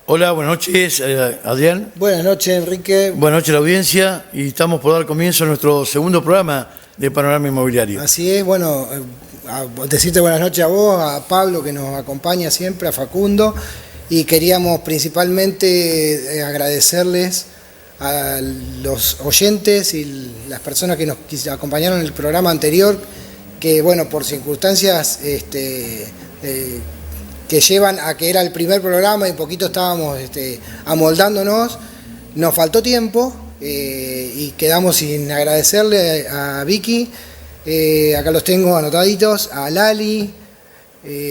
Hola, buenas noches, Adrián. Buenas noches, Enrique. Buenas noches a la audiencia y estamos por dar comienzo a nuestro segundo programa de Panorama Inmobiliario. Así es, bueno, decirte buenas noches a vos, a Pablo que nos acompaña siempre, a Facundo, y queríamos principalmente agradecerles a los oyentes y las personas que nos acompañaron en el programa anterior, que bueno, por circunstancias que llevan a que era el primer programa y un poquito estábamos amoldándonos, nos faltó tiempo y quedamos sin agradecerle a Vicky, acá los tengo anotaditos, a Lali,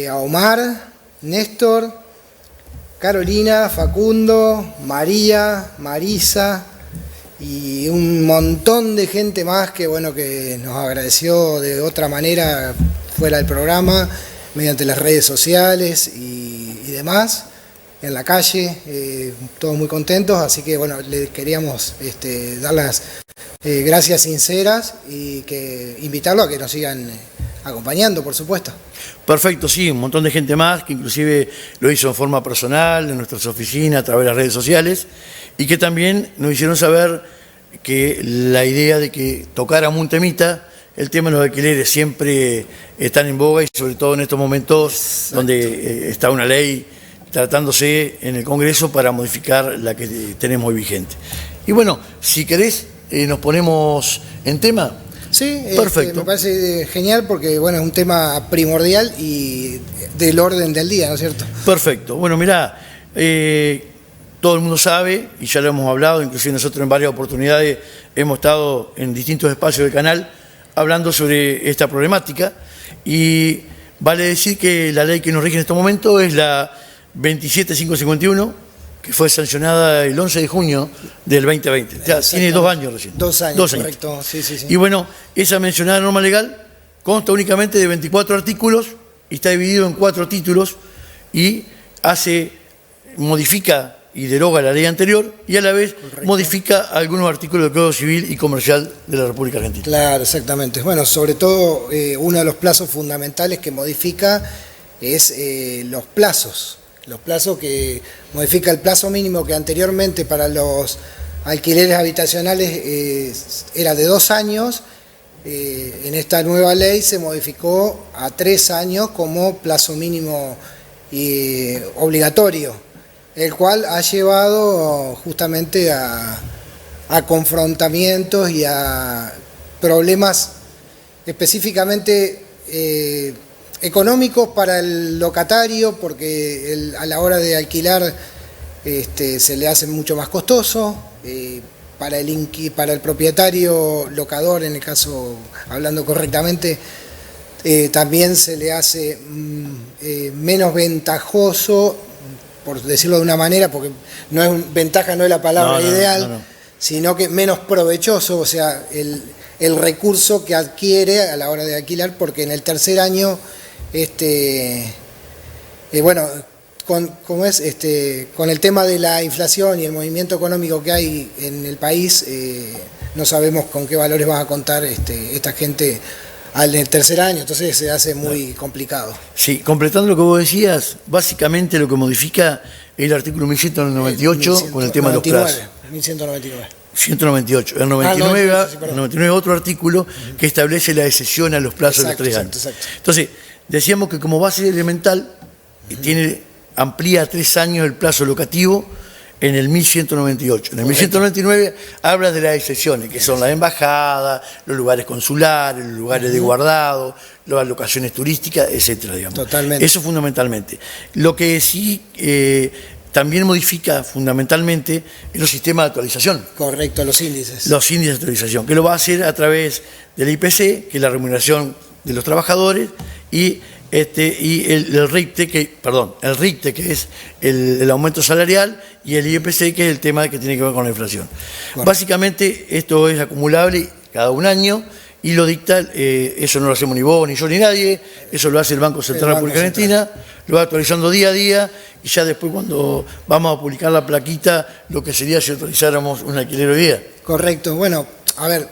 a Omar, Néstor, Carolina, Facundo, María, Marisa y un montón de gente más que bueno que nos agradeció de otra manera fuera del programa, mediante las redes sociales y demás, en la calle, todos muy contentos, así que bueno, les queríamos dar las gracias sinceras y invitarlo a que nos sigan acompañando, por supuesto. Perfecto, sí, un montón de gente más que inclusive lo hizo en forma personal, en nuestras oficinas, a través de las redes sociales, y que también nos hicieron saber que la idea de que tocáramos un temita, el tema de los alquileres siempre están en boga y sobre todo en estos momentos. Exacto. Donde está una ley tratándose en el Congreso para modificar la que tenemos hoy vigente. Y bueno, si querés, nos ponemos en tema. Sí, perfecto. Me parece genial porque bueno, es un tema primordial y del orden del día, ¿no es cierto? Perfecto. Bueno, mirá, todo el mundo sabe, y ya lo hemos hablado, inclusive nosotros en varias oportunidades hemos estado en distintos espacios del canal hablando sobre esta problemática, y vale decir que la ley que nos rige en estos momentos es la 27551, que fue sancionada el 11 de junio del 2020. O sea, tiene 2 años recién. 2 años, correcto. Sí. Y bueno, esa mencionada norma legal consta únicamente de 24 artículos y está dividido en 4 títulos y modifica y deroga la ley anterior y a la vez modifica algunos artículos del Código Civil y Comercial de la República Argentina. Claro, exactamente. Bueno, sobre todo uno de los plazos fundamentales que modifica es los plazos. Los plazos que modifica el plazo mínimo que anteriormente para los alquileres habitacionales era de 2 años. En esta nueva ley se modificó a 3 años como plazo mínimo obligatorio, el cual ha llevado justamente a confrontamientos y a problemas específicamente económicos para el locatario, porque a la hora de alquilar se le hace mucho más costoso, para el propietario locador, en el caso, hablando correctamente, también se le hace menos ventajoso, por decirlo de una manera, porque ventaja no es la palabra ideal, sino que menos provechoso, o sea, el recurso que adquiere a la hora de alquilar, porque en el tercer año, bueno, con el tema de la inflación y el movimiento económico que hay en el país, no sabemos con qué valores va a contar esta gente en el tercer año, entonces se hace muy complicado. Sí, completando lo que vos decías, básicamente lo que modifica es el artículo 1198 con el tema de los plazos. 1199. 198. El 99 es otro artículo que establece la excepción a los plazos de 3 años. Exacto. Entonces, decíamos que como base elemental amplía a 3 años el plazo locativo en el 1198. En el 1199 habla de las excepciones, que son las embajadas, los lugares consulares, los lugares de guardado, las locaciones turísticas, etcétera, digamos. Totalmente. Eso fundamentalmente. Lo que sí también modifica fundamentalmente es los sistemas de actualización. Correcto, los índices. Los índices de actualización, que lo va a hacer a través del IPC, que es la remuneración de los trabajadores, y el RIPTE, que es el aumento salarial, y el IPC, que es el tema que tiene que ver con la inflación. Bueno. Básicamente esto es acumulable cada 1 año y lo dicta, eso no lo hacemos ni vos, ni yo, ni nadie, eso lo hace el Banco Central de la República Argentina, lo va actualizando día a día y ya después cuando vamos a publicar la plaquita, lo que sería si autorizáramos un alquiler hoy día. Correcto, bueno, a ver,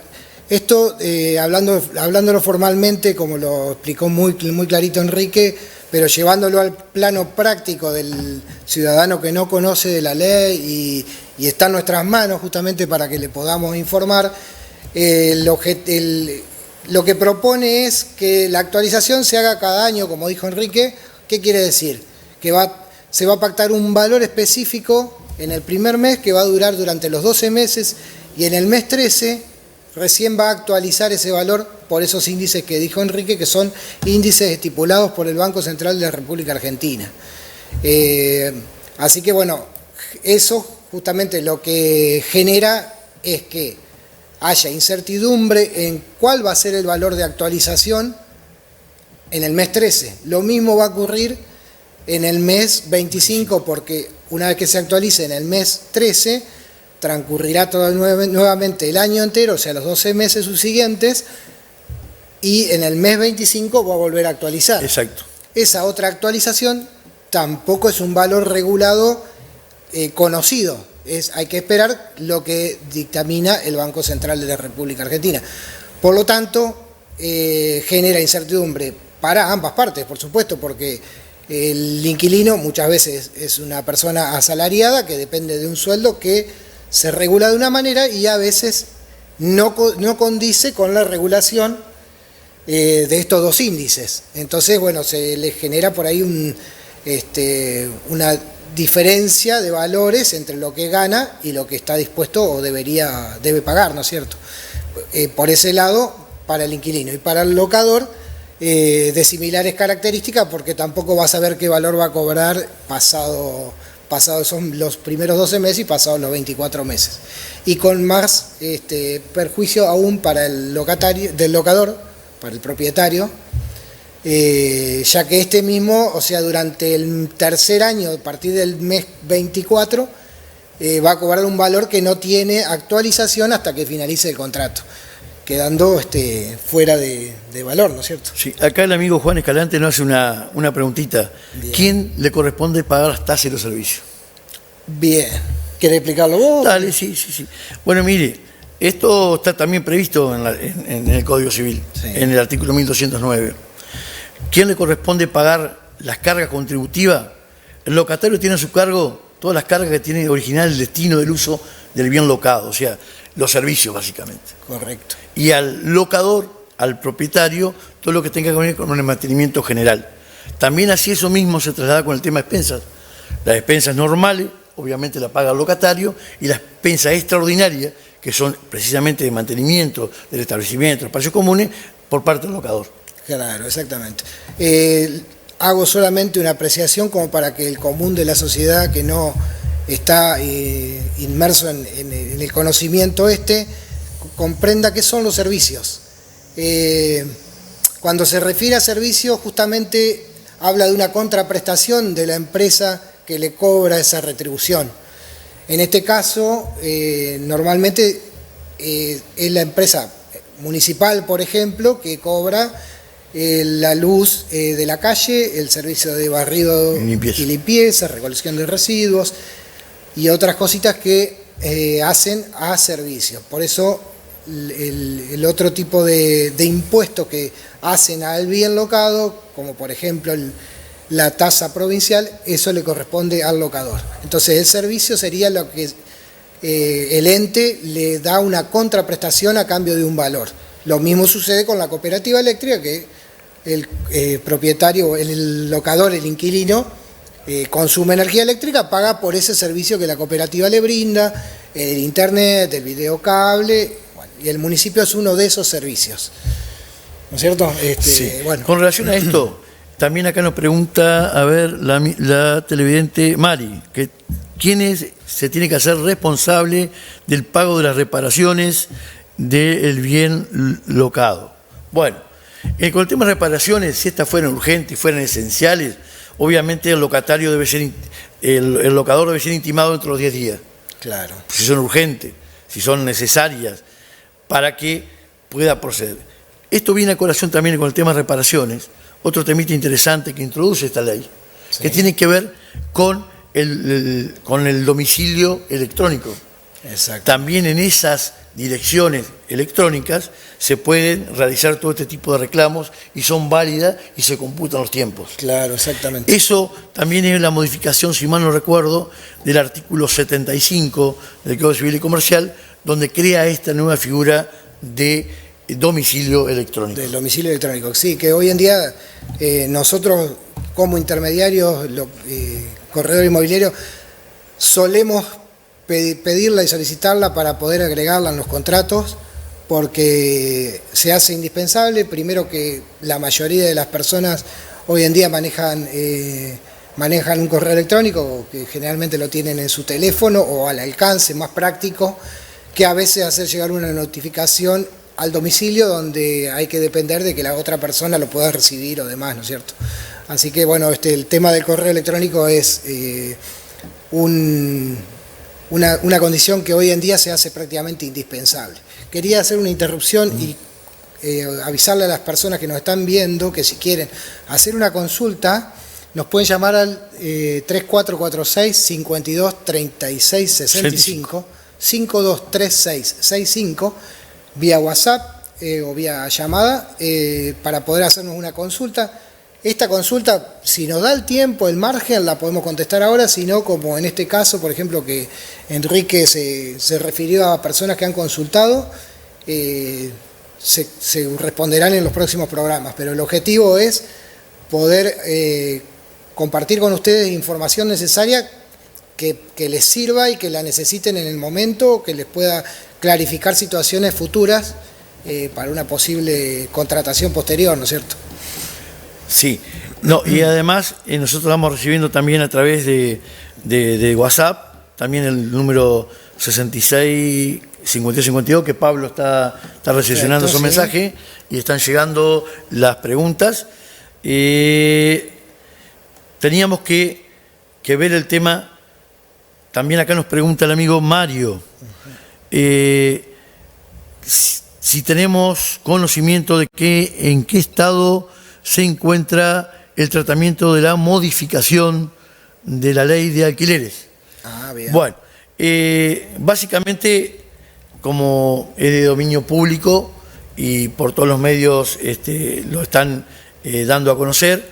Esto, hablándolo formalmente, como lo explicó muy clarito Enrique, pero llevándolo al plano práctico del ciudadano que no conoce de la ley y está en nuestras manos justamente para que le podamos informar, lo que propone es que la actualización se haga cada año, como dijo Enrique. ¿Qué quiere decir? Que se va a pactar un valor específico en el primer mes que va a durar durante los 12 meses y en el mes 13 recién va a actualizar ese valor por esos índices que dijo Enrique, que son índices estipulados por el Banco Central de la República Argentina. Así que bueno, eso justamente lo que genera es que haya incertidumbre en cuál va a ser el valor de actualización en el mes 13. Lo mismo va a ocurrir en el mes 25, porque una vez que se actualice en el mes 13, transcurrirá nuevamente el año entero, o sea, los 12 meses subsiguientes, y en el mes 25 va a volver a actualizar. Exacto. Esa otra actualización tampoco es un valor regulado conocido. Hay que esperar lo que dictamina el Banco Central de la República Argentina. Por lo tanto, genera incertidumbre para ambas partes, por supuesto, porque el inquilino muchas veces es una persona asalariada que depende de un sueldo que se regula de una manera y a veces no condice con la regulación de estos dos índices. Entonces, bueno, se le genera por ahí una diferencia de valores entre lo que gana y lo que está dispuesto o debe pagar, ¿no es cierto? Por ese lado, para el inquilino. Y para el locador, de similares características, porque tampoco va a saber qué valor va a cobrar pasados son los primeros 12 meses y pasados los 24 meses. Y con más perjuicio aún para el locador, para el propietario, ya que mismo, o sea, durante el tercer año, a partir del mes 24, va a cobrar un valor que no tiene actualización hasta que finalice el contrato, quedando fuera de valor, ¿no es cierto? Sí, acá el amigo Juan Escalante nos hace una preguntita. Bien. ¿Quién le corresponde pagar las tasas y los servicios? Bien. ¿Querés explicarlo vos? Dale, sí. Bueno, mire, esto está también previsto en el Código Civil, sí, en el artículo 1209. ¿Quién le corresponde pagar las cargas contributivas? El locatario tiene a su cargo todas las cargas que tiene original el destino del uso del bien locado, o sea, los servicios básicamente. Correcto. Y al locador, al propietario, todo lo que tenga que ver con el mantenimiento general. También así eso mismo se traslada con el tema de expensas. Las expensas normales, obviamente la paga el locatario, y las expensas extraordinarias, que son precisamente de mantenimiento del establecimiento, espacios comunes, por parte del locador. Claro, exactamente. Hago solamente una apreciación como para que el común de la sociedad que no está inmerso en el conocimiento comprenda qué son los servicios. Cuando se refiere a servicios, justamente habla de una contraprestación de la empresa que le cobra esa retribución. En este caso, normalmente es la empresa municipal, por ejemplo, que cobra la luz de la calle, el servicio de barrido y limpieza, recolección de residuos y otras cositas que hacen a servicios. Por eso el otro tipo de impuestos que hacen al bien locado, como por ejemplo la tasa provincial, eso le corresponde al locador. Entonces el servicio sería lo que el ente le da una contraprestación a cambio de un valor. Lo mismo sucede con la cooperativa eléctrica, que el propietario, el locador, el inquilino, consume energía eléctrica, paga por ese servicio que la cooperativa le brinda, el internet, el videocable, bueno, y el municipio es uno de esos servicios. ¿No es cierto? Sí. Bueno. Con relación a esto, también acá nos pregunta, a ver, la televidente Mari, que ¿quién se tiene que hacer responsable del pago de las reparaciones del bien locado? Bueno, con el tema de reparaciones, si estas fueran urgentes y fueran esenciales, obviamente el locatario el locador debe ser intimado dentro de los 10 días. Claro. Si son urgentes, si son necesarias, para que pueda proceder. Esto viene a colación también con el tema de reparaciones, otro temita interesante que introduce esta ley, sí, que tiene que ver con el domicilio electrónico. Exacto. También en esas direcciones electrónicas se pueden realizar todo este tipo de reclamos y son válidas y se computan los tiempos. Claro, exactamente. Eso también es la modificación, si mal no recuerdo, del artículo 75 del Código Civil y Comercial, donde crea esta nueva figura de domicilio electrónico. Del domicilio electrónico, sí, que hoy en día nosotros como intermediarios, corredor inmobiliario, solemos pedirla y solicitarla para poder agregarla en los contratos, porque se hace indispensable. Primero, que la mayoría de las personas hoy en día manejan un correo electrónico, que generalmente lo tienen en su teléfono o al alcance, más práctico que a veces hacer llegar una notificación al domicilio, donde hay que depender de que la otra persona lo pueda recibir o demás, ¿no es cierto? Así que bueno, el tema del correo electrónico es una condición que hoy en día se hace prácticamente indispensable. Quería hacer una interrupción y avisarle a las personas que nos están viendo que si quieren hacer una consulta, nos pueden llamar al 3446-523665, 523665, vía WhatsApp o vía llamada, para poder hacernos una consulta. Esta consulta, si nos da el tiempo, el margen, la podemos contestar ahora, si no, como en este caso, por ejemplo, que Enrique se refirió a personas que han consultado, se responderán en los próximos programas, pero el objetivo es poder compartir con ustedes información necesaria que les sirva y que la necesiten en el momento, que les pueda clarificar situaciones futuras para una posible contratación posterior, ¿no es cierto? Sí, no, y además nosotros vamos recibiendo también a través de WhatsApp, también el número 66-5252, que Pablo está recepcionando su mensaje, y están llegando las preguntas. Teníamos que ver el tema, también acá nos pregunta el amigo Mario, si tenemos conocimiento de en qué estado se encuentra el tratamiento de la modificación de la ley de alquileres. Ah, bien. Bueno, básicamente, como es de dominio público y por todos los medios lo están dando a conocer,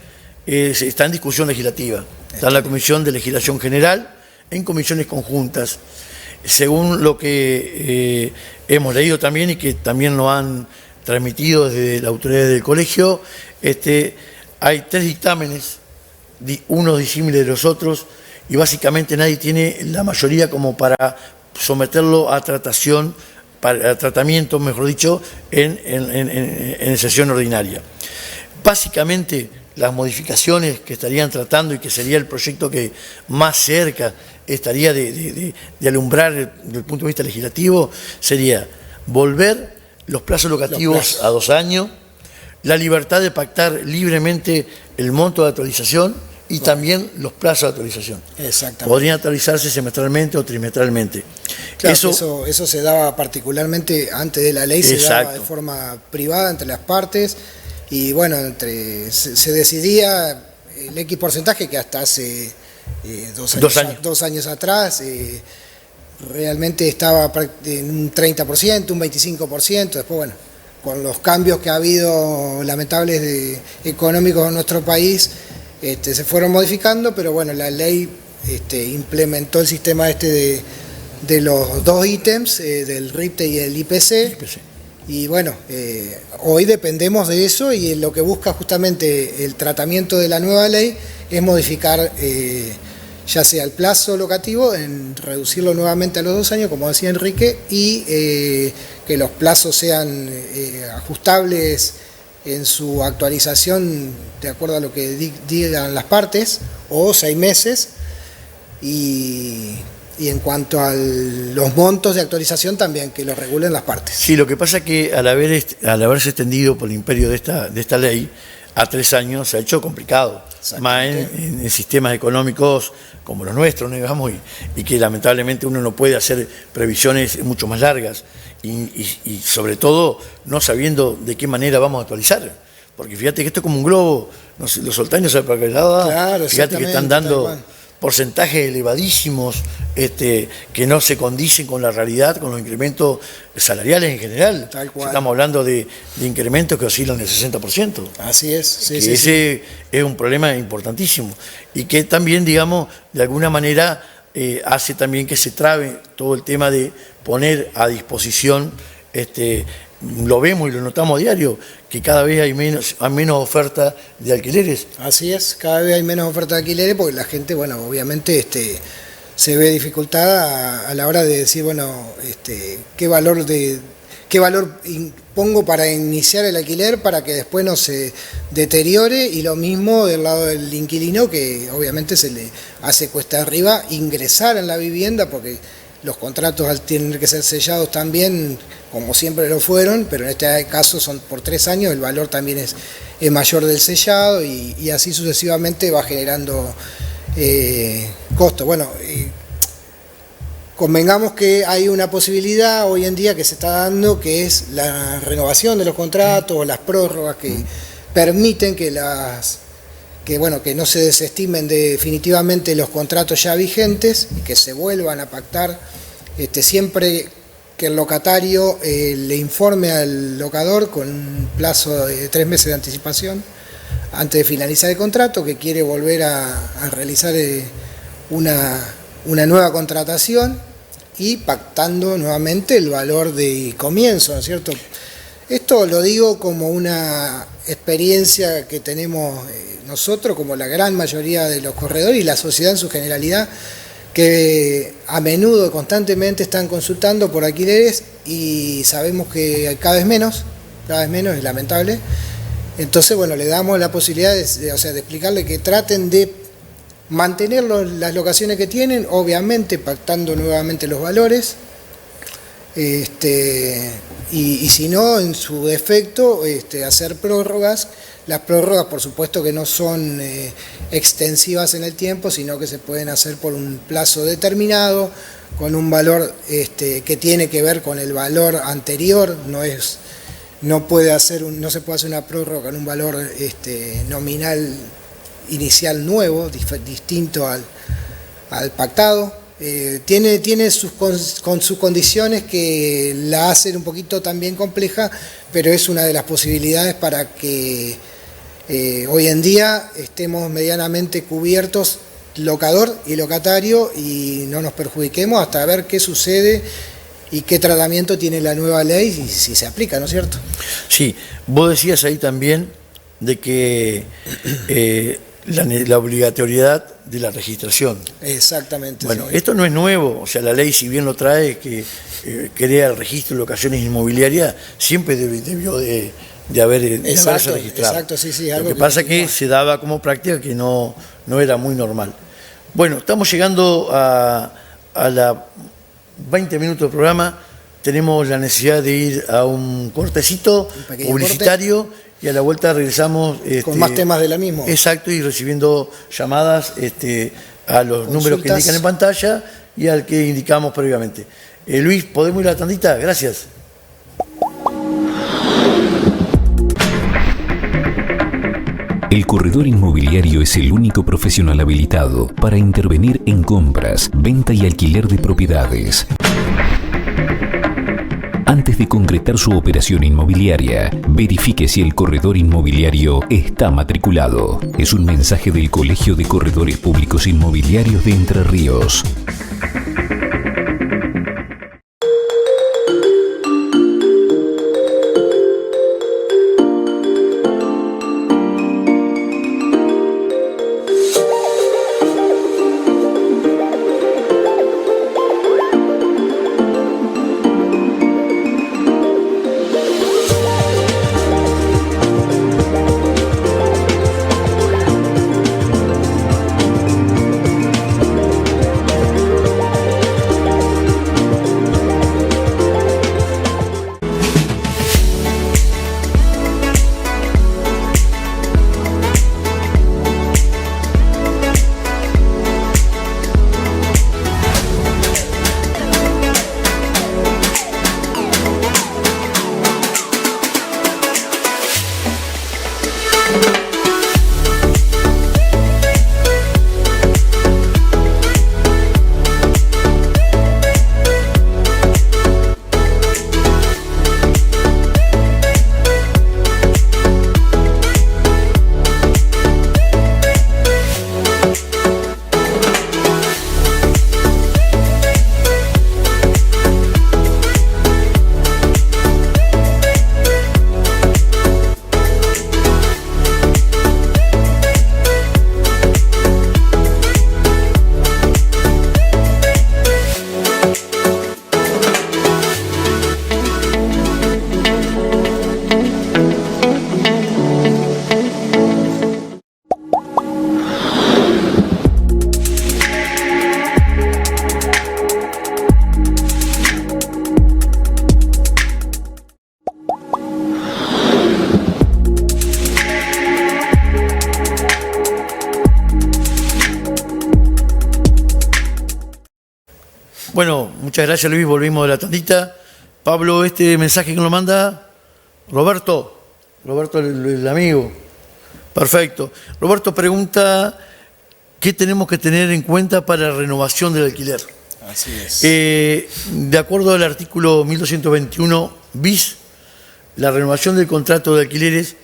está en discusión legislativa. Está en la Comisión de Legislación General, en comisiones conjuntas. Según lo que hemos leído también y que también lo han transmitido desde la autoridad del colegio, hay 3 dictámenes, unos disímiles de los otros, y básicamente nadie tiene la mayoría como para someterlo a tratamiento, mejor dicho, en sesión ordinaria. Básicamente, las modificaciones que estarían tratando y que sería el proyecto que más cerca estaría de alumbrar desde el punto de vista legislativo, sería volver los plazos locativos a 2 años, la libertad de pactar libremente el monto de actualización y también los plazos de actualización. Exactamente. Podrían actualizarse semestralmente o trimestralmente. Claro, eso se daba particularmente antes de la ley, se daba de forma privada entre las partes, y bueno, se decidía el X porcentaje, que hasta hace 2 años atrás realmente estaba en un 30%, un 25%, después bueno, con los cambios que ha habido lamentables económicos en nuestro país, se fueron modificando, pero bueno, la ley implementó el sistema de los 2 ítems, del RIPTE y el IPC. Y bueno, hoy dependemos de eso, y lo que busca justamente el tratamiento de la nueva ley es modificar ya sea el plazo locativo, en reducirlo nuevamente a los 2 años, como decía Enrique, y que los plazos sean ajustables en su actualización de acuerdo a lo que digan las partes, o 6 meses, y en cuanto a los montos de actualización también, que lo regulen las partes. Sí, lo que pasa es que al haberse extendido por el imperio de esta ley a 3 años, se ha hecho complicado, más en sistemas económicos como los nuestros, ¿no? Digamos, y que lamentablemente uno no puede hacer previsiones mucho más largas, y sobre todo no sabiendo de qué manera vamos a actualizar, porque fíjate que esto es como un globo, no sé, lo soltás y no sabes para qué lado, claro, fíjate que están dando porcentajes elevadísimos que no se condicen con la realidad, con los incrementos salariales en general. Tal cual. Estamos hablando de incrementos que oscilan el 60%. Así es. Sí, que sí, ese es un problema importantísimo y que también, digamos, de alguna manera hace también que se trabe todo el tema de poner a disposición, lo vemos y lo notamos a diario, que cada vez hay menos oferta de alquileres. Así es, cada vez hay menos oferta de alquileres porque la gente, bueno, obviamente se ve dificultada a la hora de decir, bueno, qué valor pongo para iniciar el alquiler para que después no se deteriore, y lo mismo del lado del inquilino, que obviamente se le hace cuesta arriba ingresar en la vivienda porque los contratos tienen que ser sellados también, como siempre lo fueron, pero en este caso son por 3 años, el valor también es mayor del sellado y así sucesivamente va generando costo. Bueno, convengamos que hay una posibilidad hoy en día que se está dando, que es la renovación de los contratos o las prórrogas que permiten que no se desestimen definitivamente los contratos ya vigentes y que se vuelvan a pactar siempre que el locatario le informe al locador con un plazo de 3 meses de anticipación antes de finalizar el contrato, que quiere volver a realizar una nueva contratación, y pactando nuevamente el valor de comienzo, ¿no es cierto? Esto lo digo como una experiencia que tenemos nosotros, como la gran mayoría de los corredores y la sociedad en su generalidad, que a menudo, constantemente están consultando por alquileres y sabemos que cada vez menos, es lamentable. Entonces, bueno, le damos la posibilidad de explicarle que traten de mantener las locaciones que tienen, obviamente pactando nuevamente los valores, y si no, en su defecto, hacer prórrogas. Las prórrogas, por supuesto, que no son extensivas en el tiempo, sino que se pueden hacer por un plazo determinado, con un valor que tiene que ver con el valor anterior. No se puede hacer una prórroga en un valor nominal inicial nuevo, distinto al pactado. Tiene sus condiciones que la hacen un poquito también compleja, pero es una de las posibilidades para que hoy en día estemos medianamente cubiertos, locador y locatario, y no nos perjudiquemos hasta ver qué sucede y qué tratamiento tiene la nueva ley y si se aplica, ¿no es cierto? Sí, vos decías ahí también de que la obligatoriedad de la registración. Exactamente. Bueno, sí. Esto no es nuevo, o sea, la ley, si bien lo trae, que crea el registro de locaciones inmobiliarias, siempre debió de haberse registrado. Exacto, sí. Lo que pasa es que se daba como práctica que no era muy normal. Bueno, estamos llegando a la 20 minutos del programa. Tenemos la necesidad de ir a un cortecito publicitario y a la vuelta regresamos con más temas de la misma. Exacto, y recibiendo llamadas a los números que indican en pantalla y al que indicamos previamente. Luis, ¿podemos ir a la tandita? Gracias. El corredor inmobiliario es el único profesional habilitado para intervenir en compras, venta y alquiler de propiedades. Antes de concretar su operación inmobiliaria, verifique si el corredor inmobiliario está matriculado. Es un mensaje del Colegio de Corredores Públicos Inmobiliarios de Entre Ríos. Bueno, muchas gracias, Luis. Volvimos de la tandita. Pablo, este mensaje que nos manda Roberto, el amigo. Perfecto. Roberto pregunta, ¿qué tenemos que tener en cuenta para la renovación del alquiler? Así es. De acuerdo al artículo 1221 bis, la renovación del contrato de alquileres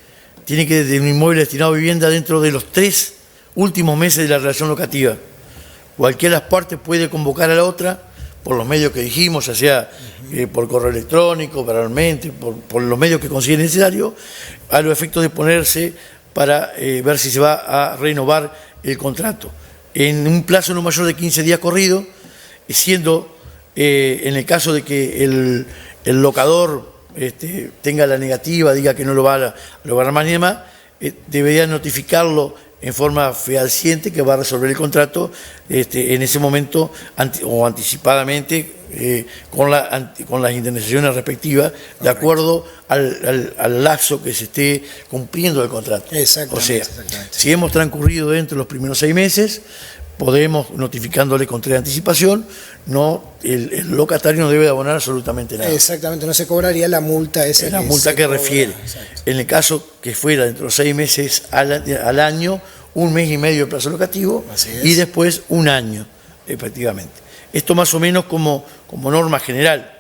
tiene que de un inmueble destinado a vivienda dentro de los 3 últimos meses de la relación locativa. Cualquiera de las partes puede convocar a la otra por los medios que dijimos, ya sea por correo electrónico, verbalmente, por los medios que considere necesario, a los efectos de ponerse para ver si se va a renovar el contrato. En un plazo no mayor de 15 días corrido, siendo en el caso de que el locador tenga la negativa, diga que no lo va a lograr más ni demás, debería notificarlo en forma fehaciente que va a resolver el contrato en ese momento o anticipadamente con las indemnizaciones respectivas, de acuerdo al lapso que se esté cumpliendo el contrato. O sea, si hemos transcurrido dentro de los primeros 6 meses, podemos, notificándole con 3 de anticipación, el locatario no debe de abonar absolutamente nada. Exactamente, no se cobraría la multa esa. Es la multa que refiere. Exacto. En el caso que fuera dentro de los 6 meses al año, 1 mes y medio de plazo locativo y después 1 año, efectivamente. Esto más o menos como norma general.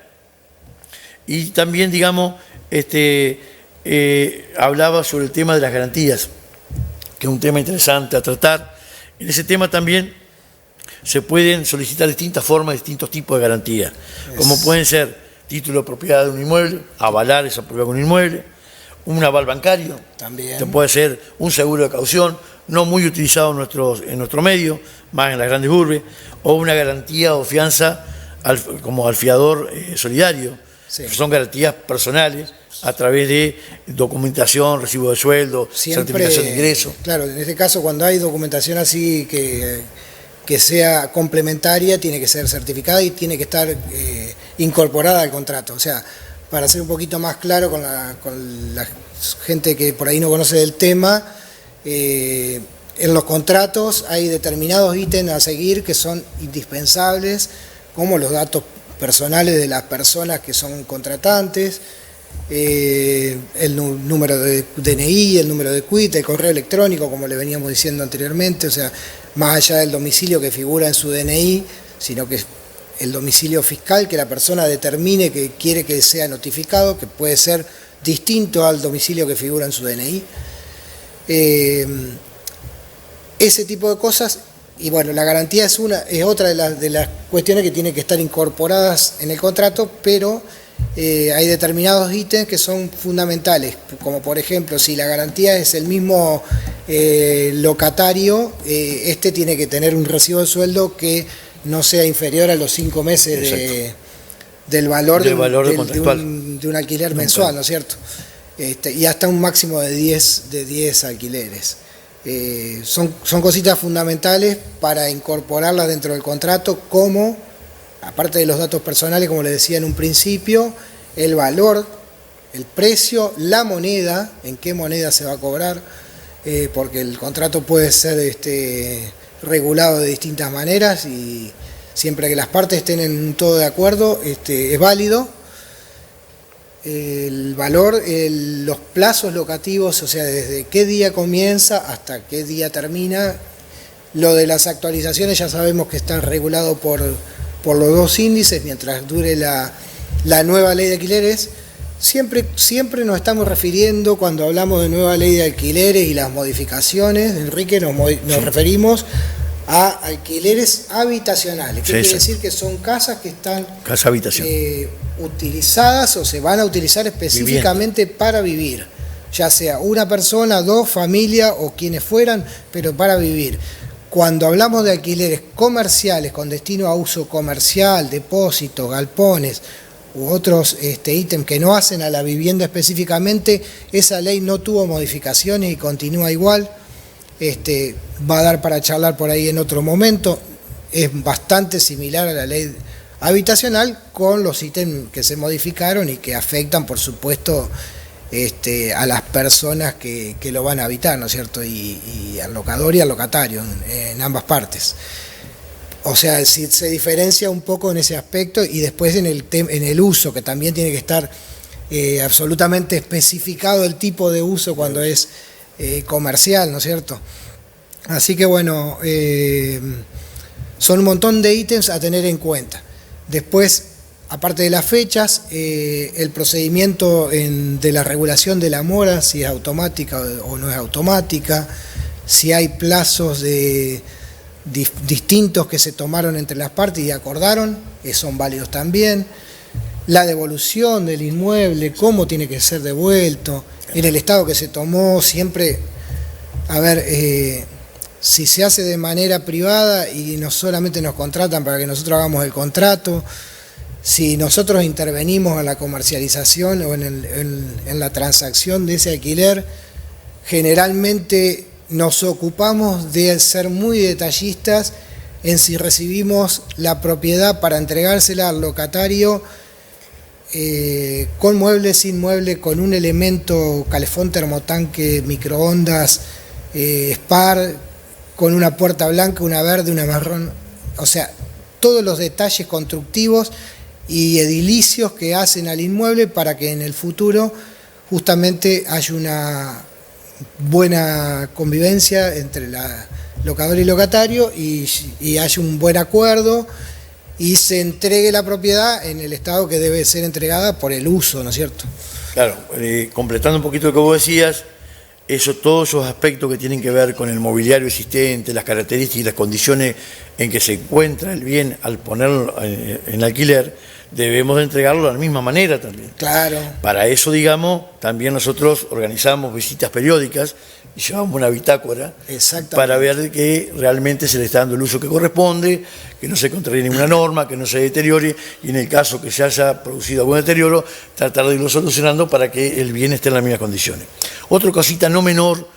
Y también, digamos, hablaba sobre el tema de las garantías, que es un tema interesante a tratar. En ese tema también se pueden solicitar distintas formas, distintos tipos de garantías, como pueden ser título de propiedad de un inmueble, avalar esa propiedad de un inmueble, un aval bancario, también puede ser un seguro de caución, no muy utilizado en nuestro medio, más en las grandes urbes, o una garantía o fianza como al fiador solidario. Son garantías personales a través de documentación, recibo de sueldo, certificación de ingreso. Claro, en este caso cuando hay documentación así que sea complementaria, tiene que ser certificada y tiene que estar incorporada al contrato. O sea, para ser un poquito más claro con la gente que por ahí no conoce del tema, en los contratos hay determinados ítems a seguir que son indispensables, como los datos personales de las personas que son contratantes, el número de DNI, el número de CUIT, el correo electrónico, como le veníamos diciendo anteriormente, o sea, más allá del domicilio que figura en su DNI, sino que el domicilio fiscal que la persona determine que quiere que sea notificado, que puede ser distinto al domicilio que figura en su DNI. Ese tipo de cosas. Y bueno, la garantía es otra de las cuestiones que tienen que estar incorporadas en el contrato, pero hay determinados ítems que son fundamentales, como por ejemplo, si la garantía es el mismo locatario, tiene que tener un recibo de sueldo que no sea inferior a los 5 meses del valor de un alquiler mensual, ¿no es cierto? Y hasta un máximo de 10 alquileres. Son cositas fundamentales para incorporarlas dentro del contrato, como, aparte de los datos personales, como les decía en un principio, el valor, el precio, la moneda, en qué moneda se va a cobrar, porque el contrato puede ser regulado de distintas maneras y siempre que las partes estén en todo de acuerdo, es válido. El valor, los plazos locativos, o sea, desde qué día comienza hasta qué día termina. Lo de las actualizaciones ya sabemos que está regulado por los 2 índices mientras dure la nueva ley de alquileres. Siempre nos estamos refiriendo, cuando hablamos de nueva ley de alquileres y las modificaciones, Enrique, nos referimos a alquileres habitacionales. ¿Qué quiere decir? Que son casas que están utilizadas o se van a utilizar específicamente para vivir, ya sea una persona, 2, familia o quienes fueran, pero para vivir. Cuando hablamos de alquileres comerciales con destino a uso comercial, depósitos, galpones u otros ítems que no hacen a la vivienda específicamente, esa ley no tuvo modificaciones y continúa igual. Va a dar para charlar por ahí en otro momento. Es bastante similar a la ley habitacional, con los ítems que se modificaron y que afectan, por supuesto, a las personas que lo van a habitar, ¿no es cierto? Y al locador y al locatario, en ambas partes. O sea, si se diferencia un poco en ese aspecto y después en el uso, que también tiene que estar absolutamente especificado el tipo de uso cuando es comercial, ¿no es cierto? Así que bueno, son un montón de ítems a tener en cuenta. Después, aparte de las fechas, el procedimiento de la regulación de la mora, si es automática o no es automática, si hay plazos distintos que se tomaron entre las partes y acordaron, son válidos también. La devolución del inmueble, cómo tiene que ser devuelto, en el estado que se tomó, siempre, a ver, si se hace de manera privada y no solamente nos contratan para que nosotros hagamos el contrato, si nosotros intervenimos en la comercialización o en la transacción de ese alquiler, generalmente nos ocupamos de ser muy detallistas en si recibimos la propiedad para entregársela al locatario con mueble, sin mueble, con un elemento calefón, termotanque, microondas, SPAR, con una puerta blanca, una verde, una marrón, o sea, todos los detalles constructivos y edilicios que hacen al inmueble para que en el futuro justamente haya una buena convivencia entre locador y locatario y haya un buen acuerdo y se entregue la propiedad en el estado que debe ser entregada por el uso, ¿no es cierto? Claro, completando un poquito lo que vos decías, todos esos aspectos que tienen que ver con el mobiliario existente, las características y las condiciones en que se encuentra el bien al ponerlo en alquiler, debemos de entregarlo de la misma manera también. Claro. Para eso, digamos, también nosotros organizamos visitas periódicas y llevamos una bitácora para ver que realmente se le está dando el uso que corresponde, que no se contraríe ninguna norma, que no se deteriore y en el caso que se haya producido algún deterioro, tratar de irlo solucionando para que el bien esté en las mismas condiciones. Otra cosita no menor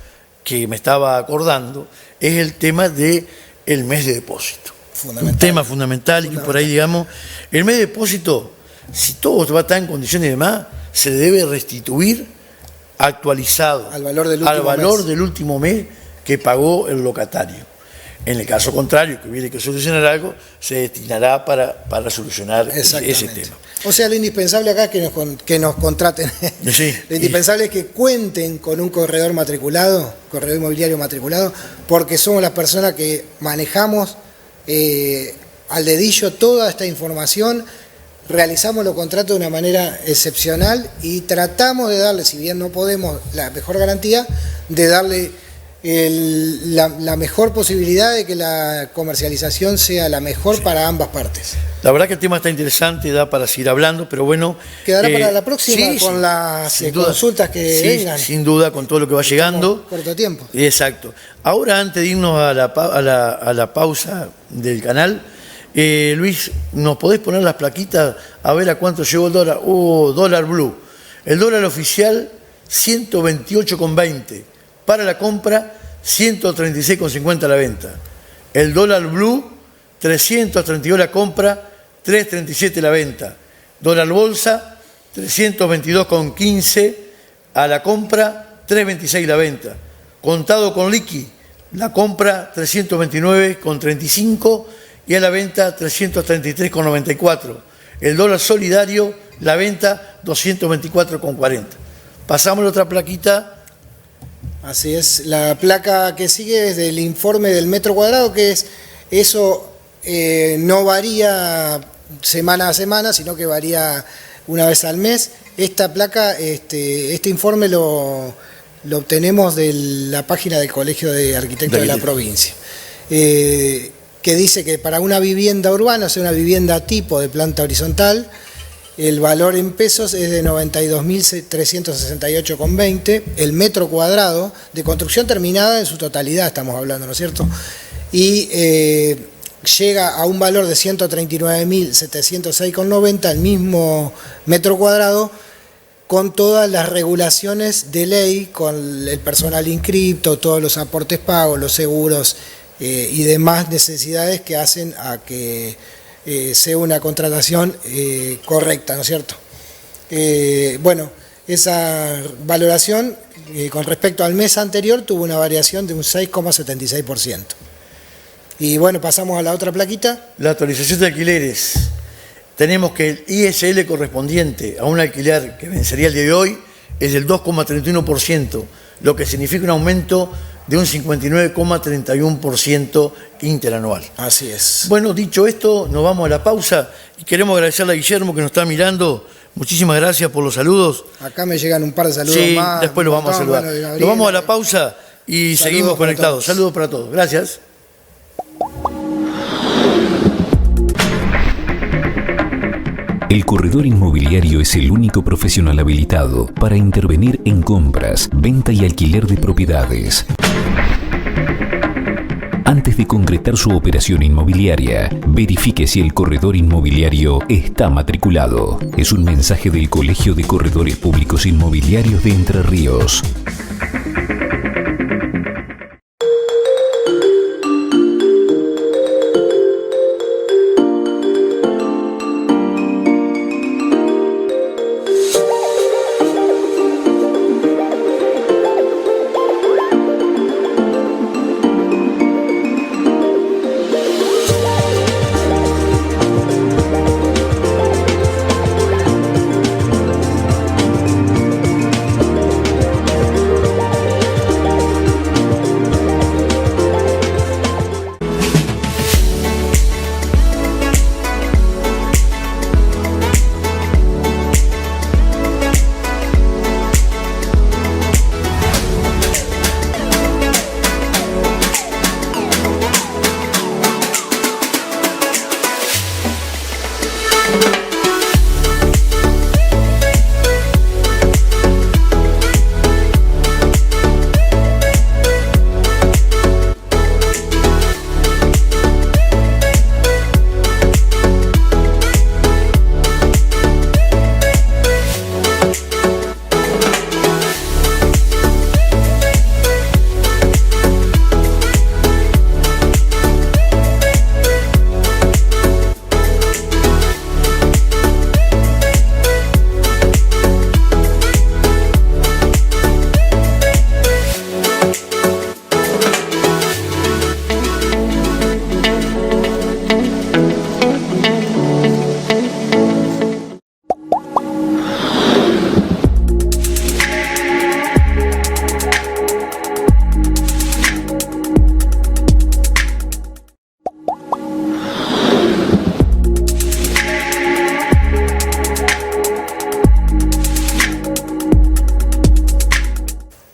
que me estaba acordando es el tema del mes de depósito. Un tema fundamental y que por ahí, digamos, el mes de depósito, si todo va a estar en condiciones y demás, se le debe restituir actualizado al valor del último mes que pagó el locatario. En el caso contrario, que hubiera que solucionar algo, se destinará para solucionar ese tema. O sea, lo indispensable acá es que nos contraten. Sí. Lo indispensable es que cuenten con un corredor inmobiliario matriculado, porque somos las personas que manejamos al dedillo toda esta información, realizamos los contratos de una manera excepcional y tratamos de darle, si bien no podemos, la mejor garantía, de darle la mejor posibilidad de que la comercialización sea la mejor para ambas partes. La verdad que el tema está interesante, da para seguir hablando, pero bueno... Quedará para la próxima con las consultas que vengan. Sin duda, con todo lo que va llegando. Corto tiempo. Exacto. Ahora, antes de irnos a la pausa del canal, Luis, ¿nos podés poner las plaquitas a ver a cuánto llegó el dólar? Dólar blue. El dólar oficial, 128,20. Para la compra, 136,50 la venta. El dólar blue, 332 la compra, 337 la venta. Dólar bolsa, 322,15 a la compra, 326 la venta. Contado con liqui, la compra 329,35 y a la venta 333,94. El dólar solidario, la venta 224,40. Pasamos a la otra plaquita. Así es, la placa que sigue es del informe del metro cuadrado, que es eso no varía semana a semana, sino que varía una vez al mes. Esta placa, este informe lo obtenemos de la página del Colegio de Arquitectos de la provincia, que dice que para una vivienda urbana, o sea, una vivienda tipo de planta horizontal, el valor en pesos es de 92.368,20, el metro cuadrado de construcción terminada en su totalidad, estamos hablando, ¿no es cierto? Y llega a un valor de 139.706,90 el mismo metro cuadrado, con todas las regulaciones de ley, con el personal inscripto, todos los aportes pagos, los seguros y demás necesidades que hacen a que sea una contratación correcta, ¿no es cierto? Bueno, esa valoración con respecto al mes anterior tuvo una variación de un 6,76%. Y bueno, pasamos a la otra plaquita. La actualización de alquileres. Tenemos que el ISL correspondiente a un alquiler que vencería el día de hoy es del 2,31%, lo que significa un aumento de un 59,31% interanual. Así es. Bueno, dicho esto, nos vamos a la pausa y queremos agradecerle a Guillermo que nos está mirando. Muchísimas gracias por los saludos. Acá me llegan un par de saludos sí, más. Después los vamos a saludar. Bueno, nos vamos a la pausa y seguimos conectados. Saludos para todos. Gracias. El corredor inmobiliario es el único profesional habilitado para intervenir en compras, venta y alquiler de propiedades. Antes de concretar su operación inmobiliaria, verifique si el corredor inmobiliario está matriculado. Es un mensaje del Colegio de Corredores Públicos Inmobiliarios de Entre Ríos.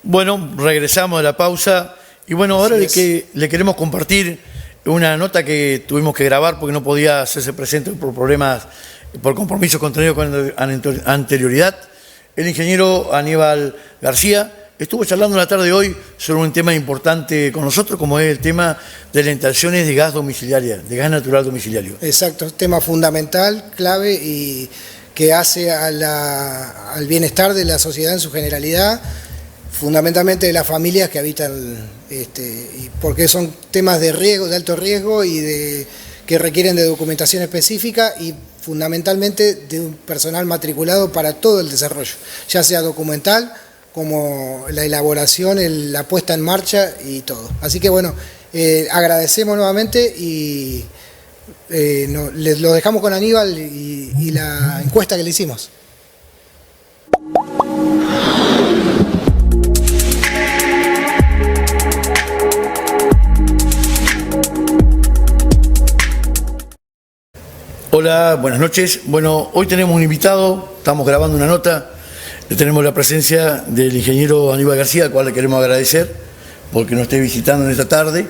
Bueno, regresamos de la pausa y bueno, ahora le queremos compartir una nota que tuvimos que grabar porque no podía hacerse presente por problemas, por compromisos contenidos con anterioridad. El ingeniero Aníbal García estuvo charlando la tarde de hoy sobre un tema importante con nosotros, como es el tema de las instalaciones de gas domiciliaria, de gas natural domiciliario. Exacto, tema fundamental, clave y que hace al bienestar de la sociedad en su generalidad, fundamentalmente de las familias que habitan, porque son temas de riesgo, de alto riesgo y que requieren de documentación específica y fundamentalmente de un personal matriculado para todo el desarrollo, ya sea documental, como la elaboración, la puesta en marcha y todo. Así que bueno, agradecemos nuevamente y lo dejamos con Aníbal y la encuesta que le hicimos. Hola, buenas noches. Bueno, hoy tenemos un invitado, estamos grabando una nota, tenemos la presencia del ingeniero Aníbal García, al cual le queremos agradecer porque nos esté visitando en esta tarde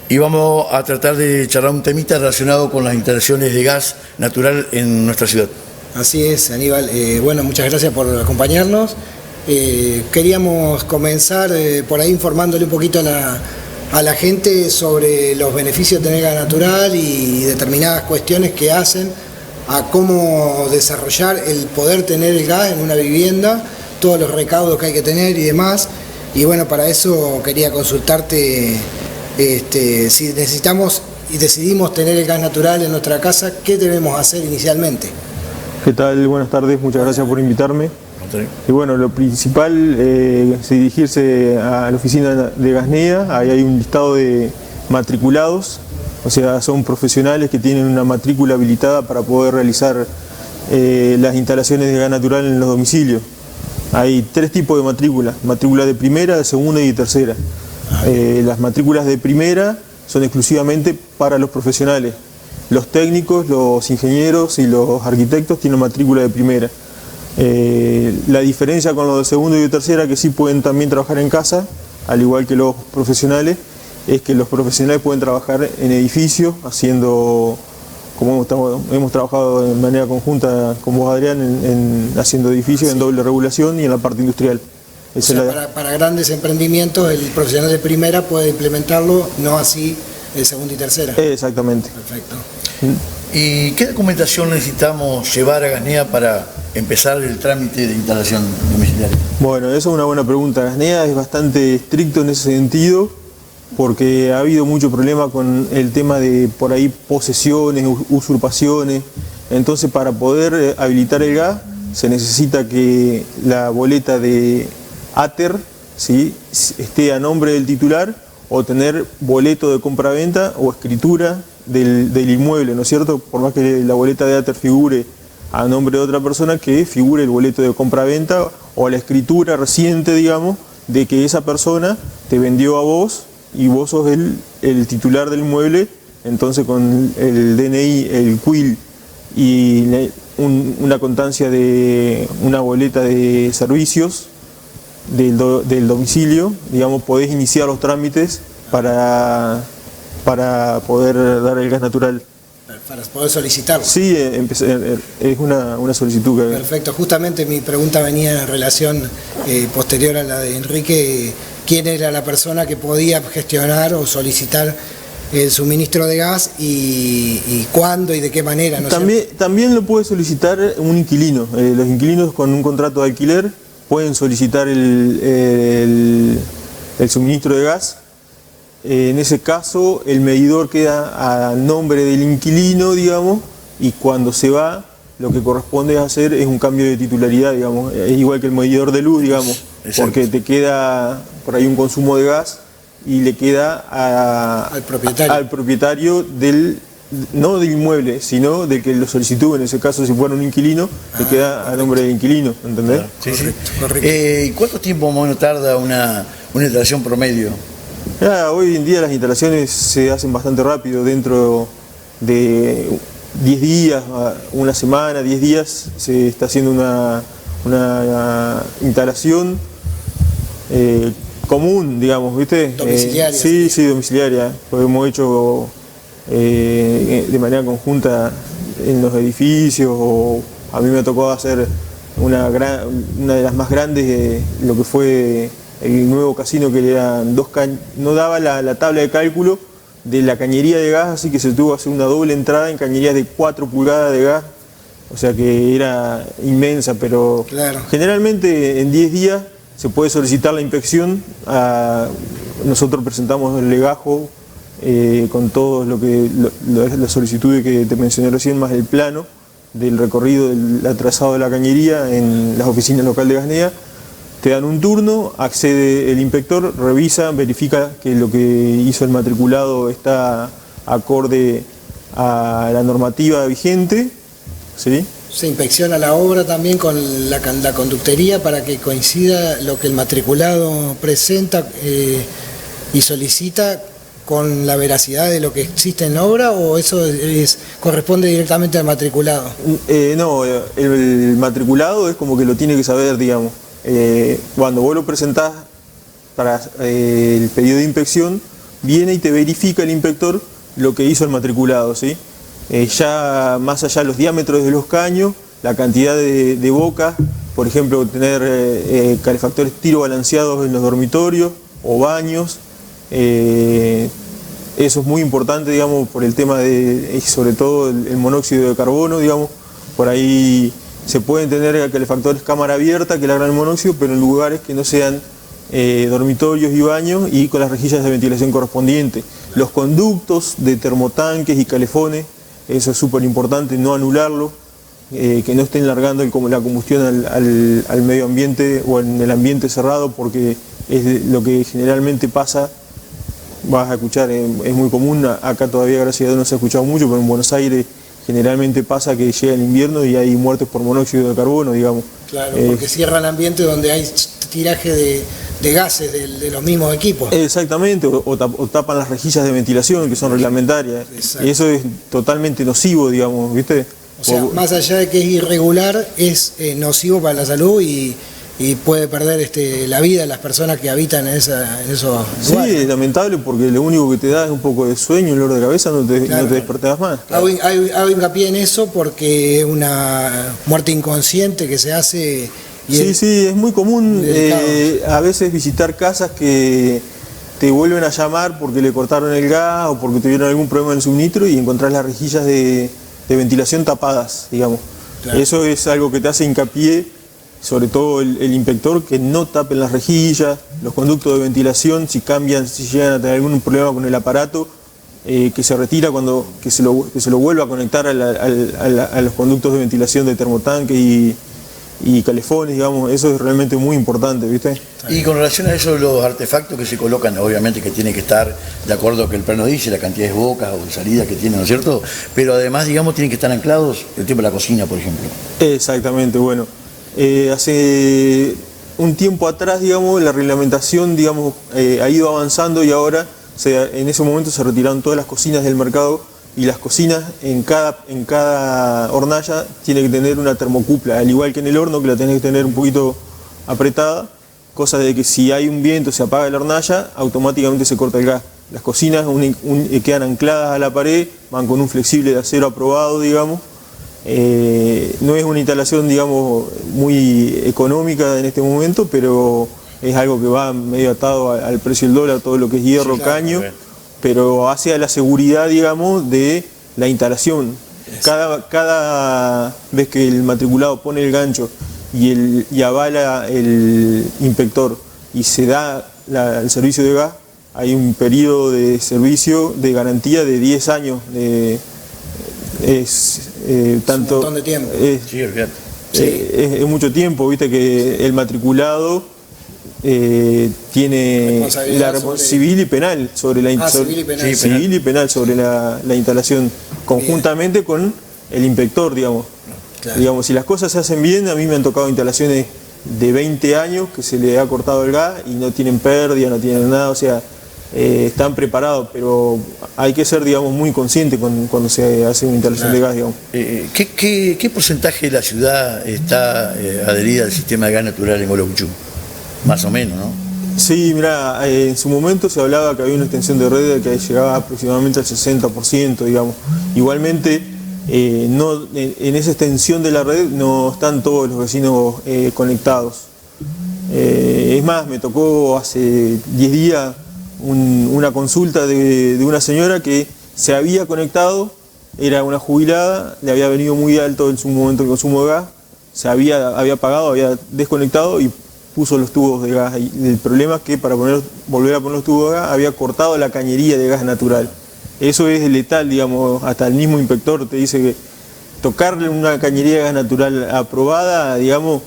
y vamos a tratar de charlar un temita relacionado con las instalaciones de gas natural en nuestra ciudad. Así es, Aníbal. Bueno, muchas gracias por acompañarnos. Queríamos comenzar por ahí informándole un poquito a la gente sobre los beneficios de tener gas natural y determinadas cuestiones que hacen a cómo desarrollar el poder tener el gas en una vivienda, todos los recaudos que hay que tener y demás. Y bueno, para eso quería consultarte si necesitamos y decidimos tener el gas natural en nuestra casa, ¿qué debemos hacer inicialmente? ¿Qué tal? Buenas tardes, muchas gracias por invitarme. Y bueno, lo principal es dirigirse a la oficina de Gasnea, ahí hay un listado de matriculados O sea, son profesionales que tienen una matrícula habilitada para poder realizar las instalaciones de gas natural en los domicilios. Hay 3 tipos de matrículas: matrícula de primera, de segunda y de tercera. Las matrículas de primera son exclusivamente para los profesionales. Los técnicos, los ingenieros y los arquitectos tienen matrícula de primera. La diferencia con los de segunda y de tercera, que sí pueden también trabajar en casa, al igual que los profesionales, es que los profesionales pueden trabajar en edificios, haciendo, como hemos trabajado de manera conjunta con vos, Adrián, haciendo edificios en doble regulación y en la parte industrial. O sea, para grandes emprendimientos el profesional de primera puede implementarlo, no así de segunda y tercera. Exactamente. Perfecto. ¿Y qué documentación necesitamos llevar a Gasnea para empezar el trámite de instalación domiciliaria? Bueno, esa es una buena pregunta. Gasnea es bastante estricto en ese sentido, porque ha habido mucho problema con el tema de, por ahí, posesiones, usurpaciones. Entonces, para poder habilitar el gas, se necesita que la boleta de ATER, ¿sí?, esté a nombre del titular, o tener boleto de compraventa o escritura del inmueble, ¿no es cierto? Por más que la boleta de ATER figure a nombre de otra persona, que figure el boleto de compraventa o la escritura reciente, digamos, de que esa persona te vendió a vos y vos sos el titular del inmueble. Entonces, con el DNI, el CUIL y una constancia de una boleta de servicios del domicilio, digamos, podés iniciar los trámites para poder dar el gas natural. Para poder solicitarlo. Sí, es una solicitud que... Perfecto, justamente mi pregunta venía en relación posterior a la de Enrique: ¿quién era la persona que podía gestionar o solicitar el suministro de gas y cuándo y de qué manera? ¿No? También lo puede solicitar un inquilino. Los inquilinos con un contrato de alquiler pueden solicitar el suministro de gas. En ese caso, el medidor queda a nombre del inquilino, digamos, y cuando se va, lo que corresponde hacer es un cambio de titularidad, digamos. Es igual que el medidor de luz, digamos. Exacto. Porque te queda por ahí un consumo de gas y le queda al propietario no del inmueble, sino del que lo solicitó. En ese caso, si fuera un inquilino, le queda a nombre del inquilino, ¿entendés? Sí, correcto. ¿Cuánto tiempo más o menos tarda una instalación promedio? Hoy en día las instalaciones se hacen bastante rápido. Dentro de 10 días, una semana, 10 días, se está haciendo una instalación común, digamos, ¿viste? Domiciliaria. Sí, domiciliaria. Lo hemos hecho de manera conjunta en los edificios, o a mí me tocó hacer una de las más grandes, lo que fue el nuevo casino, que eran no daba la tabla de cálculo de la cañería de gas, así que se tuvo que hacer una doble entrada en cañerías de 4 pulgadas de gas, o sea que era inmensa, pero claro, generalmente en 10 días se puede solicitar la inspección. Nosotros presentamos el legajo con todo la solicitud que te mencioné recién, más el plano del recorrido del trazado de la cañería en las oficinas locales de Gasnea. Te dan un turno, accede el inspector, revisa, verifica que lo que hizo el matriculado está acorde a la normativa vigente, ¿sí? Se inspecciona la obra también con la conductería para que coincida lo que el matriculado presenta y solicita con la veracidad de lo que existe en la obra, ¿o eso corresponde directamente al matriculado? No, el matriculado es como que lo tiene que saber, digamos. Cuando vos lo presentás para el pedido de inspección, viene y te verifica el inspector lo que hizo el matriculado, ¿sí? Ya más allá de los diámetros de los caños, la cantidad de bocas, por ejemplo, tener calefactores tiro balanceados en los dormitorios o baños, eso es muy importante, digamos, por el tema de, sobre todo, el monóxido de carbono, digamos. Por ahí se pueden tener calefactores cámara abierta que largan el monóxido, pero en lugares que no sean dormitorios y baños, y con las rejillas de ventilación correspondientes. Los conductos de termotanques y calefones, eso es súper importante, no anularlo, que no estén largando la combustión al medio ambiente o en el ambiente cerrado, porque es lo que generalmente pasa vas a escuchar, es muy común, acá todavía gracias a Dios no se ha escuchado mucho, pero en Buenos Aires generalmente pasa que llega el invierno y hay muertes por monóxido de carbono, digamos. Claro, porque cierran ambientes donde hay tiraje de gases de los mismos equipos. Exactamente, o tapan las rejillas de ventilación que son reglamentarias. Exacto. Y eso es totalmente nocivo, digamos, ¿viste? O sea, más allá de que es irregular, es nocivo para la salud y puede perder la vida de las personas que habitan en esos lugares. Sí, es lamentable porque lo único que te da es un poco de sueño, un dolor de cabeza, no te despertás más. Hago hincapié en eso porque es una muerte inconsciente que se hace. Sí, es muy común a veces visitar casas que te vuelven a llamar porque le cortaron el gas o porque tuvieron algún problema en el suministro y encontrás las rejillas de ventilación tapadas, digamos. Claro. Eso es algo que te hace hincapié, sobre todo el inspector, que no tapen las rejillas, los conductos de ventilación, si llegan a tener algún problema con el aparato, que se retira que se lo vuelva a conectar a los conductos de ventilación de termotanque y calefones, digamos. Eso es realmente muy importante, ¿viste? Y con relación a eso, los artefactos que se colocan, obviamente que tienen que estar de acuerdo a lo que el plano dice, la cantidad de bocas o de salida que tienen, ¿no es cierto? Pero además, digamos, tienen que estar anclados, el tema de la cocina, por ejemplo. Exactamente, bueno. Hace un tiempo atrás, digamos, la reglamentación, digamos, ha ido avanzando y ahora, en ese momento se retiraron todas las cocinas del mercado y las cocinas en cada hornalla tiene que tener una termocupla, al igual que en el horno, que la tenés que tener un poquito apretada, cosa de que si hay un viento, se apaga la hornalla, automáticamente se corta el gas. Las cocinas quedan ancladas a la pared, van con un flexible de acero aprobado, digamos. No es una instalación, digamos, muy económica en este momento, pero es algo que va medio atado al precio del dólar, todo lo que es hierro, caño, pero hacia la seguridad, digamos, de la instalación. Cada vez que el matriculado pone el gancho y avala el inspector y se da el servicio de gas, hay un periodo de servicio de garantía de 10 años. Tanto, un montón de tiempo. Es mucho tiempo, viste que el matriculado tiene la civil y penal sobre la civil y penal sobre la instalación, conjuntamente con el inspector, digamos. Claro. Digamos, si las cosas se hacen bien, a mí me han tocado instalaciones de 20 años que se le ha cortado el gas y no tienen pérdida, no tienen nada, o sea, están preparados, pero hay que ser, digamos, muy consciente cuando se hace una instalación de gas, digamos. ¿Qué porcentaje de la ciudad está adherida al sistema de gas natural en Gualeguaychú? Más o menos, ¿no? Sí, mira, en su momento se hablaba que había una extensión de red que llegaba aproximadamente al 60%, digamos. Igualmente, en esa extensión de la red no están todos los vecinos conectados. Es más, me tocó hace 10 días una consulta de una señora que se había conectado, era una jubilada, le había venido muy alto en su momento el consumo de gas, se había pagado, había desconectado y puso los tubos de gas. Y el problema es que para volver a poner los tubos de gas había cortado la cañería de gas natural. Eso es letal, digamos, hasta el mismo inspector te dice que tocarle una cañería de gas natural aprobada, digamos,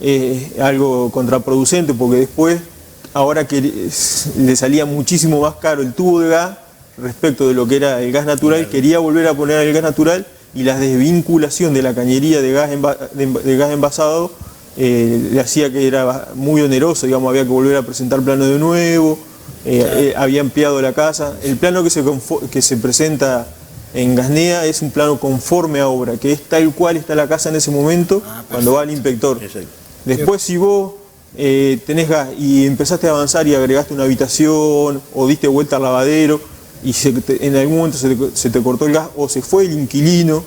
es algo contraproducente, porque después, ahora que le salía muchísimo más caro el tubo de gas respecto de lo que era el gas natural, quería volver a poner el gas natural y la desvinculación de la cañería de gas envasado le hacía que era muy oneroso, digamos, había que volver a presentar plano de nuevo, había ampliado la casa. El plano que se presenta en Gasnea es un plano conforme a obra, que es tal cual está la casa en ese momento cuando va el inspector. Después, si vos tenés gas y empezaste a avanzar y agregaste una habitación o diste vuelta al lavadero y en algún momento se te cortó el gas o se fue el inquilino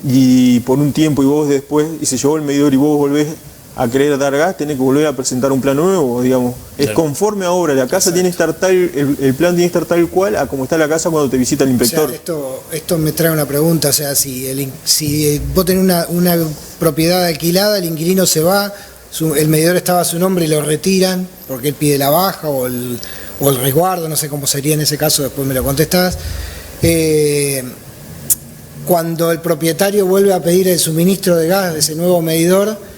y por un tiempo y vos después y se llevó el medidor y vos volvés a querer dar gas, tenés que volver a presentar un plano nuevo, digamos. Es conforme a obra, la casa tiene que estar el plan tiene que estar tal cual a como está la casa cuando te visita el inspector. O sea, esto me trae una pregunta, o sea, si vos tenés una propiedad alquilada, el inquilino se va, el medidor estaba a su nombre y lo retiran porque él pide la baja o el resguardo, no sé cómo sería en ese caso, después me lo contestás. Cuando el propietario vuelve a pedir el suministro de gas de ese nuevo medidor,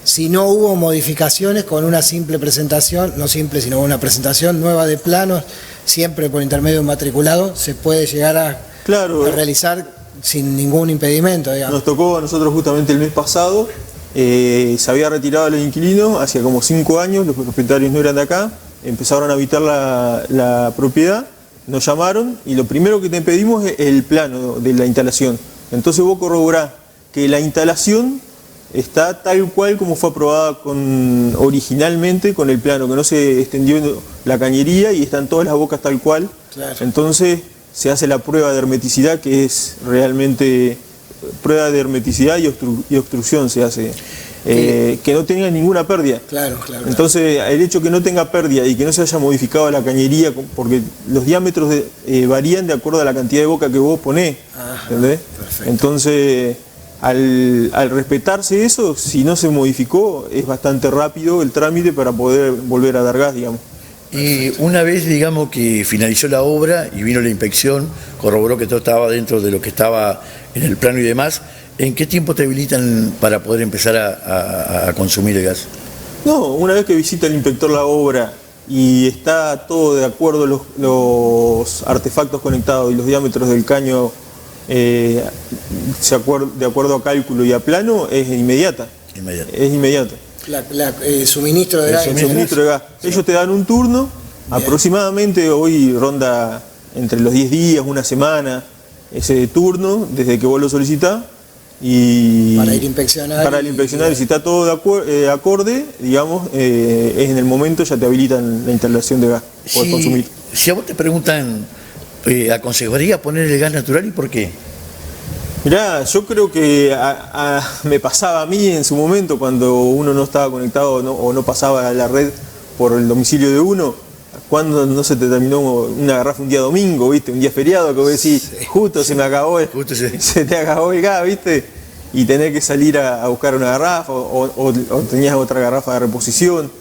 si no hubo modificaciones con una simple presentación, no simple, sino una presentación nueva de planos, siempre por intermedio de un matriculado, se puede llegar a realizar sin ningún impedimento, digamos. Nos tocó a nosotros justamente el mes pasado, se había retirado el inquilino, hacía como 5 años, los propietarios no eran de acá, empezaron a habitar la propiedad, nos llamaron y lo primero que te pedimos es el plano de la instalación. Entonces vos corroborás que la instalación está tal cual como fue aprobada originalmente con el plano, que no se extendió la cañería y están todas las bocas tal cual. Claro. Entonces se hace la prueba de hermeticidad, que es realmente prueba de hermeticidad y obstrucción se hace. Que no tenga ninguna pérdida. Claro. Entonces, el hecho que no tenga pérdida y que no se haya modificado la cañería, porque los diámetros varían de acuerdo a la cantidad de boca que vos ponés. ¿Entendés? Perfecto. Entonces, al respetarse eso, si no se modificó, es bastante rápido el trámite para poder volver a dar gas, digamos. Y una vez, digamos, que finalizó la obra y vino la inspección, corroboró que todo estaba dentro de lo que estaba en el plano y demás, ¿en qué tiempo te habilitan para poder empezar a consumir el gas? No, una vez que visita el inspector la obra y está todo de acuerdo, los artefactos conectados y los diámetros del caño de acuerdo a cálculo y a plano, es inmediata. Es inmediata. Suministro de gas. El suministro de gas. Ellos te dan un turno, aproximadamente hoy ronda entre los 10 días, una semana, ese turno, desde que vos lo solicitás. Y para ir a inspeccionar. Para inspeccionar, y si está todo acorde, digamos, es en el momento ya te habilitan la instalación de gas, podés consumir. Si a vos te preguntan, ¿aconsejaría poner el gas natural y por qué? Mirá, yo creo que me pasaba a mí en su momento cuando uno no estaba conectado o no pasaba a la red por el domicilio de uno, cuando no se te terminó una garrafa un día domingo, ¿viste? Un día feriado que vos decís, justo se me acabó, se te acabó el gas, ¿viste? Y tenés que salir a buscar una garrafa o tenías otra garrafa de reposición.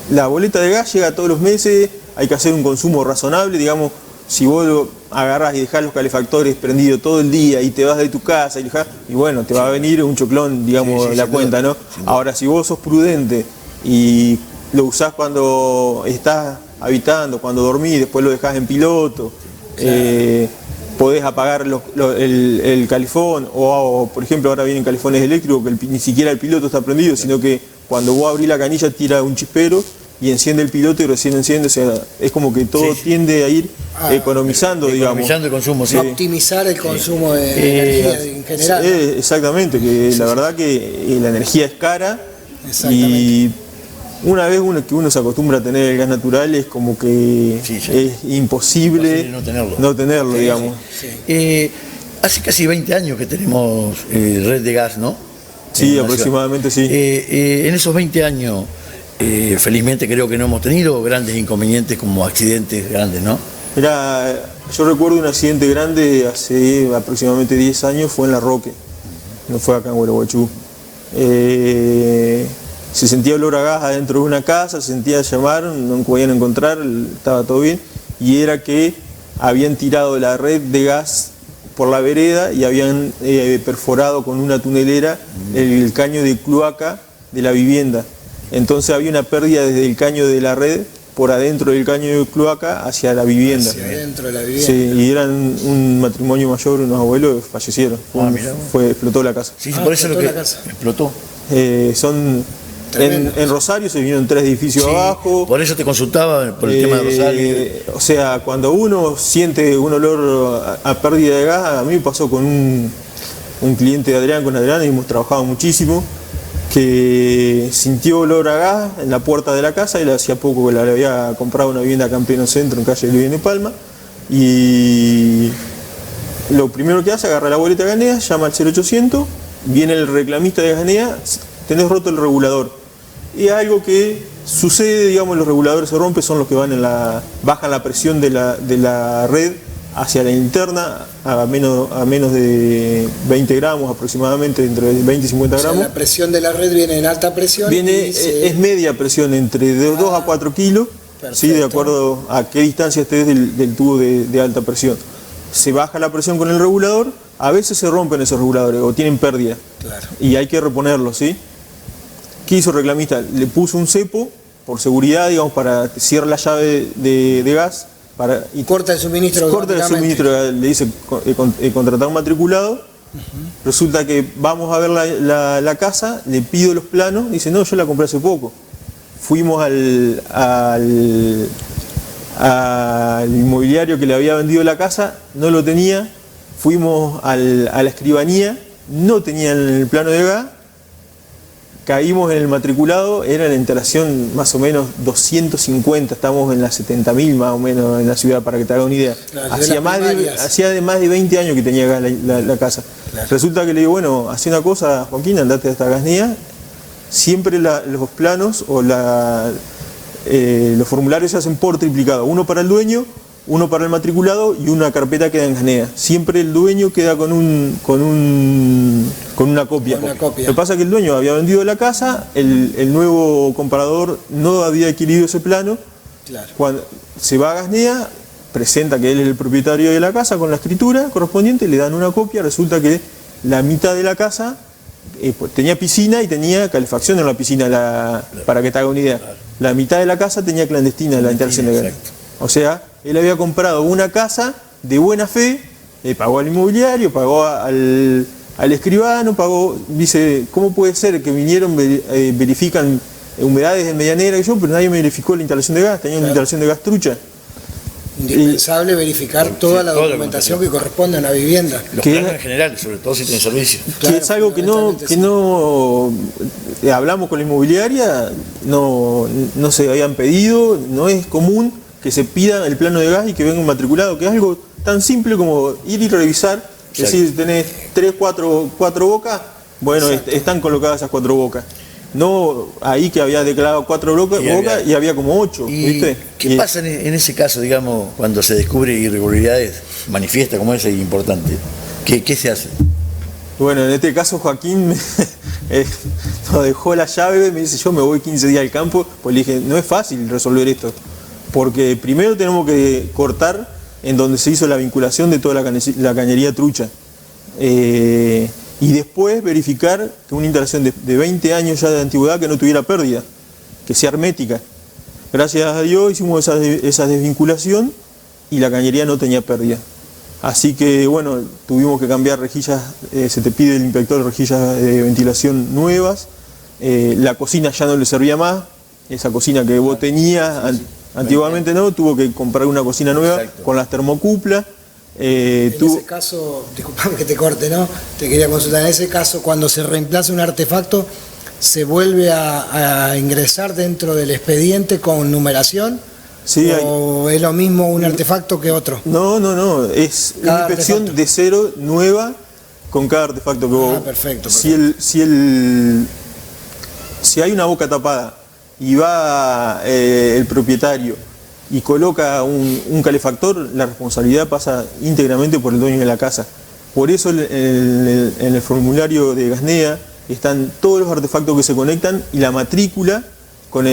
La boleta de gas llega todos los meses, hay que hacer un consumo razonable, digamos. Si vos agarrás y dejás los calefactores prendidos todo el día y te vas de tu casa y bueno, te va a venir un choclón, digamos, la cuenta, ¿no? Ahora, si vos sos prudente y lo usás cuando estás habitando, cuando dormís, después lo dejás en piloto, podés apagar el calefón, o por ejemplo ahora vienen calefones eléctricos que ni siquiera el piloto está prendido, sino que cuando vos abrís la canilla tira un chispero y enciende el piloto y recién enciende, o sea, es como que todo tiende a ir economizando, digamos. Economizando el consumo, sí. Optimizar el consumo de energía en general. Exactamente, que la verdad que la energía es cara y una vez que uno se acostumbra a tener el gas natural es como que es imposible no tenerlo, digamos. Hace casi 20 años que tenemos red de gas, ¿no? Sí, aproximadamente sí. En esos 20 años, felizmente creo que no hemos tenido grandes inconvenientes como accidentes grandes, ¿no? Mirá, yo recuerdo un accidente grande hace aproximadamente 10 años, fue en La Roque, no fue acá en Gualeguaychú. Se sentía olor a gas adentro de una casa, se sentía llamar, no podían encontrar, estaba todo bien, y era que habían tirado la red de gas por la vereda y habían perforado con una tunelera el caño de cloaca de la vivienda. Entonces había una pérdida desde el caño de la red por adentro del caño de cloaca hacia la vivienda. Hacia adentro de la vivienda. Sí, y eran un matrimonio mayor, unos abuelos, fallecieron. Explotó la casa. Sí, por eso lo que explotó. En Rosario se vinieron 3 edificios abajo. Por eso te consultaba por el tema de Rosario. O sea, cuando uno siente un olor a pérdida de gas, a mí me pasó con un cliente de Adrián, con Adrián, y hemos trabajado muchísimo, que sintió olor a gas en la puerta de la casa. Él hacía poco que le había comprado una vivienda acá en pleno centro, en calle Luis de Palma, y lo primero que hace, agarra la boleta de Ganea, llama al 0800, viene el reclamista de Ganea, tenés roto el regulador. Y algo que sucede, digamos, los reguladores se rompen, son los que bajan la presión de la red hacia la interna a menos de 20 gramos aproximadamente, entre 20 y 50 gramos. O sea, la presión de la red viene en alta presión. Es media presión, entre 2 a 4 kilos, ¿sí? De acuerdo a qué distancia estés del tubo de alta presión. se baja la presión con el regulador, a veces se rompen esos reguladores o tienen pérdida. Claro. Y hay que reponerlos, ¿sí? ¿Qué hizo el reclamista? Le puso un cepo por seguridad, digamos, para cierrar la llave de gas. Y corta el suministro. Corta el suministro, le dice contratar un matriculado. Resulta que vamos a ver la casa, le pido los planos, dice, no, yo la compré hace poco. Fuimos al inmobiliario que le había vendido la casa, no lo tenía. Fuimos a la escribanía, no tenían el plano de gas. Caímos en el matriculado, era la instalación más o menos 250, estamos en las 70.000 más o menos en la ciudad, para que te haga una idea. Claro, hacía más de 20 años que tenía la casa. Claro. Resulta que le digo, bueno, hacé una cosa, Joaquín, andate hasta Gasnea, siempre los planos o los formularios se hacen por triplicado, uno para el dueño, uno para el matriculado y una carpeta queda en Gasnea. Siempre el dueño queda con una copia. Lo que pasa es que el dueño había vendido la casa, el nuevo comprador no había adquirido ese plano. Claro. Cuando se va a Gasnea, presenta que él es el propietario de la casa con la escritura correspondiente, le dan una copia, resulta que la mitad de la casa pues, tenía piscina y tenía calefacción en la piscina, para que te haga una idea. La mitad de la casa tenía clandestina la instalación de gas. O sea, él había comprado una casa de buena fe, pagó al inmobiliario, pagó al escribano, dice, ¿cómo puede ser que vinieron, verifican humedades en medianera y pero nadie me verificó la instalación de gas, tenía una instalación de gas trucha? Indispensable verificar toda la documentación que corresponde a una vivienda. Los planos en general, sobre todo si tiene servicio. Claro, que es algo que no hablamos con la inmobiliaria, no se habían pedido, no es común que se pida el plano de gas y que venga un matriculado, que es algo tan simple como ir y revisar, es decir, tenés 3, 4 bocas, bueno, están colocadas esas 4 bocas. No ahí que había declarado 4 bocas y había como 8, ¿viste? ¿Qué pasa en ese caso, digamos, cuando se descubre irregularidades, manifiesta como esa importante? ¿Qué se hace? Bueno, en este caso Joaquín nos dejó la llave, me dice, yo me voy 15 días al campo, pues le dije, no es fácil resolver esto, porque primero tenemos que cortar en donde se hizo la vinculación de toda la cañería trucha. Y después verificar que una instalación de 20 años ya de antigüedad que no tuviera pérdida, que sea hermética. Gracias a Dios hicimos esa desvinculación y la cañería no tenía pérdida. Así que bueno, tuvimos que cambiar rejillas, se te pide el inspector rejillas de ventilación nuevas, la cocina ya no le servía más, esa cocina que vos tenías antiguamente no, tuvo que comprar una cocina nueva con las termocuplas. En ese caso, disculpame que te corte, ¿no? Te quería consultar, en ese caso, cuando se reemplaza un artefacto, ¿se vuelve a ingresar dentro del expediente con numeración? Sí, ¿o es lo mismo un artefacto que otro? No, es una inspección de cero, nueva, con cada artefacto que vos... Perfecto. Si hay una boca tapada y va el propietario y coloca un calefactor, la responsabilidad pasa íntegramente por el dueño de la casa. Por eso en el formulario de Gasnea están todos los artefactos que se conectan y la matrícula con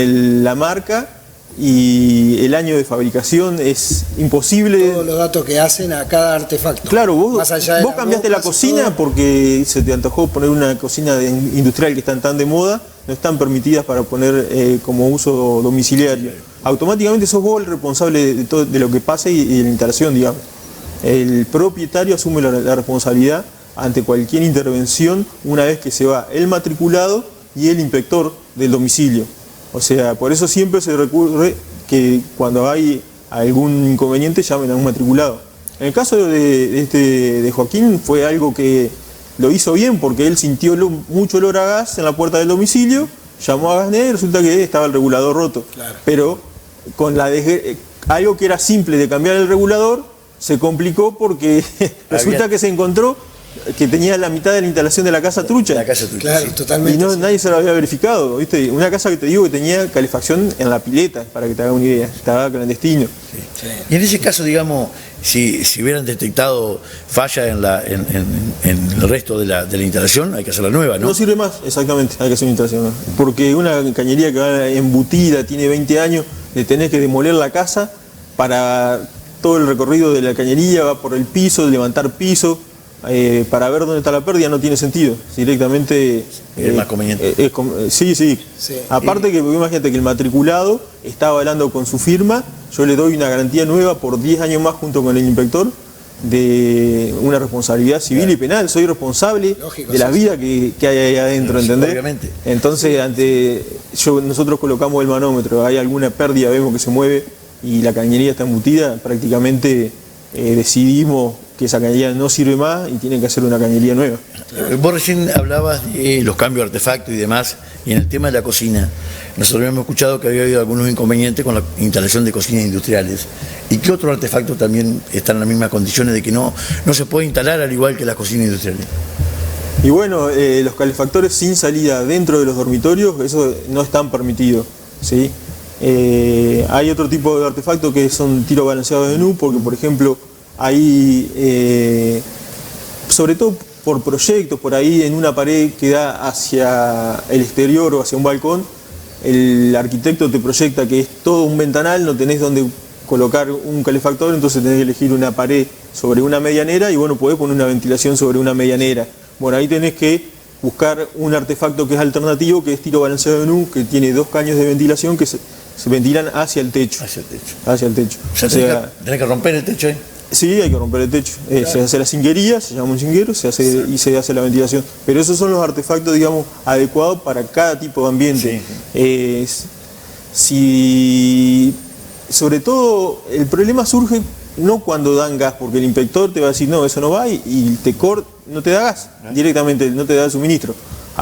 la marca y el año de fabricación. Es imposible. Todos los datos que hacen a cada artefacto. Claro, vos cambiaste la cocina porque se te antojó poner una cocina industrial que están tan de moda, no están permitidas para poner como uso domiciliario. Automáticamente sos vos el responsable de lo que pase y de la instalación, digamos. El propietario asume la responsabilidad ante cualquier intervención una vez que se va el matriculado y el inspector del domicilio. O sea, por eso siempre se recurre que cuando hay algún inconveniente llamen a un matriculado. En el caso de Joaquín fue algo que lo hizo bien porque él sintió mucho olor a gas en la puerta del domicilio, llamó a Gasnea y resulta que estaba el regulador roto. Claro. Pero con algo que era simple de cambiar el regulador se complicó porque resulta que se encontró que tenía la mitad de la instalación de la casa trucha. La casa trucha, claro, sí, totalmente. Y nadie se lo había verificado, ¿viste? Una casa que te digo que tenía calefacción en la pileta, para que te haga una idea, estaba clandestino. Sí. Y en ese caso, digamos, si hubieran detectado falla en el resto de la instalación, hay que hacer la nueva, ¿no? No sirve más, exactamente, hay que hacer una instalación nueva. Porque una cañería que va embutida, tiene 20 años, le tenés que demoler la casa para todo el recorrido de la cañería, va por el piso, levantar piso, para ver dónde está la pérdida no tiene sentido. Directamente es más conveniente. Sí. Aparte que imagínate que el matriculado está avalando con su firma, yo le doy una garantía nueva por 10 años más junto con el inspector de una responsabilidad civil y penal. Soy responsable de la vida que hay ahí adentro, ¿entendés? Obviamente. Entonces, nosotros colocamos el manómetro, hay alguna pérdida, vemos que se mueve y la cañería está embutida, prácticamente decidimos que esa cañería no sirve más y tienen que hacer una cañería nueva. Vos recién hablabas de los cambios de artefactos y demás, y en el tema de la cocina, nosotros habíamos escuchado que había habido algunos inconvenientes con la instalación de cocinas industriales. ¿Y qué otro artefacto también está en las mismas condiciones de que no se puede instalar al igual que las cocinas industriales? Y bueno, los calefactores sin salida dentro de los dormitorios, eso no están permitidos, ¿sí? Hay otro tipo de artefactos que son tiros balanceados de NU, porque por ejemplo hay, sobre todo por proyectos, por ahí en una pared que da hacia el exterior o hacia un balcón, el arquitecto te proyecta que es todo un ventanal, no tenés donde colocar un calefactor, entonces tenés que elegir una pared sobre una medianera y bueno, podés poner una ventilación sobre una medianera. Bueno, ahí tenés que buscar un artefacto que es alternativo, que es tiro balanceado de NU, que tiene 2 caños de ventilación que se ventilan hacia el techo. Hacia el techo. O sea, tenés que romper el techo ahí. Sí, hay que romper el techo. Se hace la cinguería, se llama un cinguero, y se hace la ventilación. Pero esos son los artefactos, digamos, adecuados para cada tipo de ambiente. Sobre todo, el problema surge no cuando dan gas, porque el inspector te va a decir, no, eso no va, y no te da gas, directamente no te da el suministro.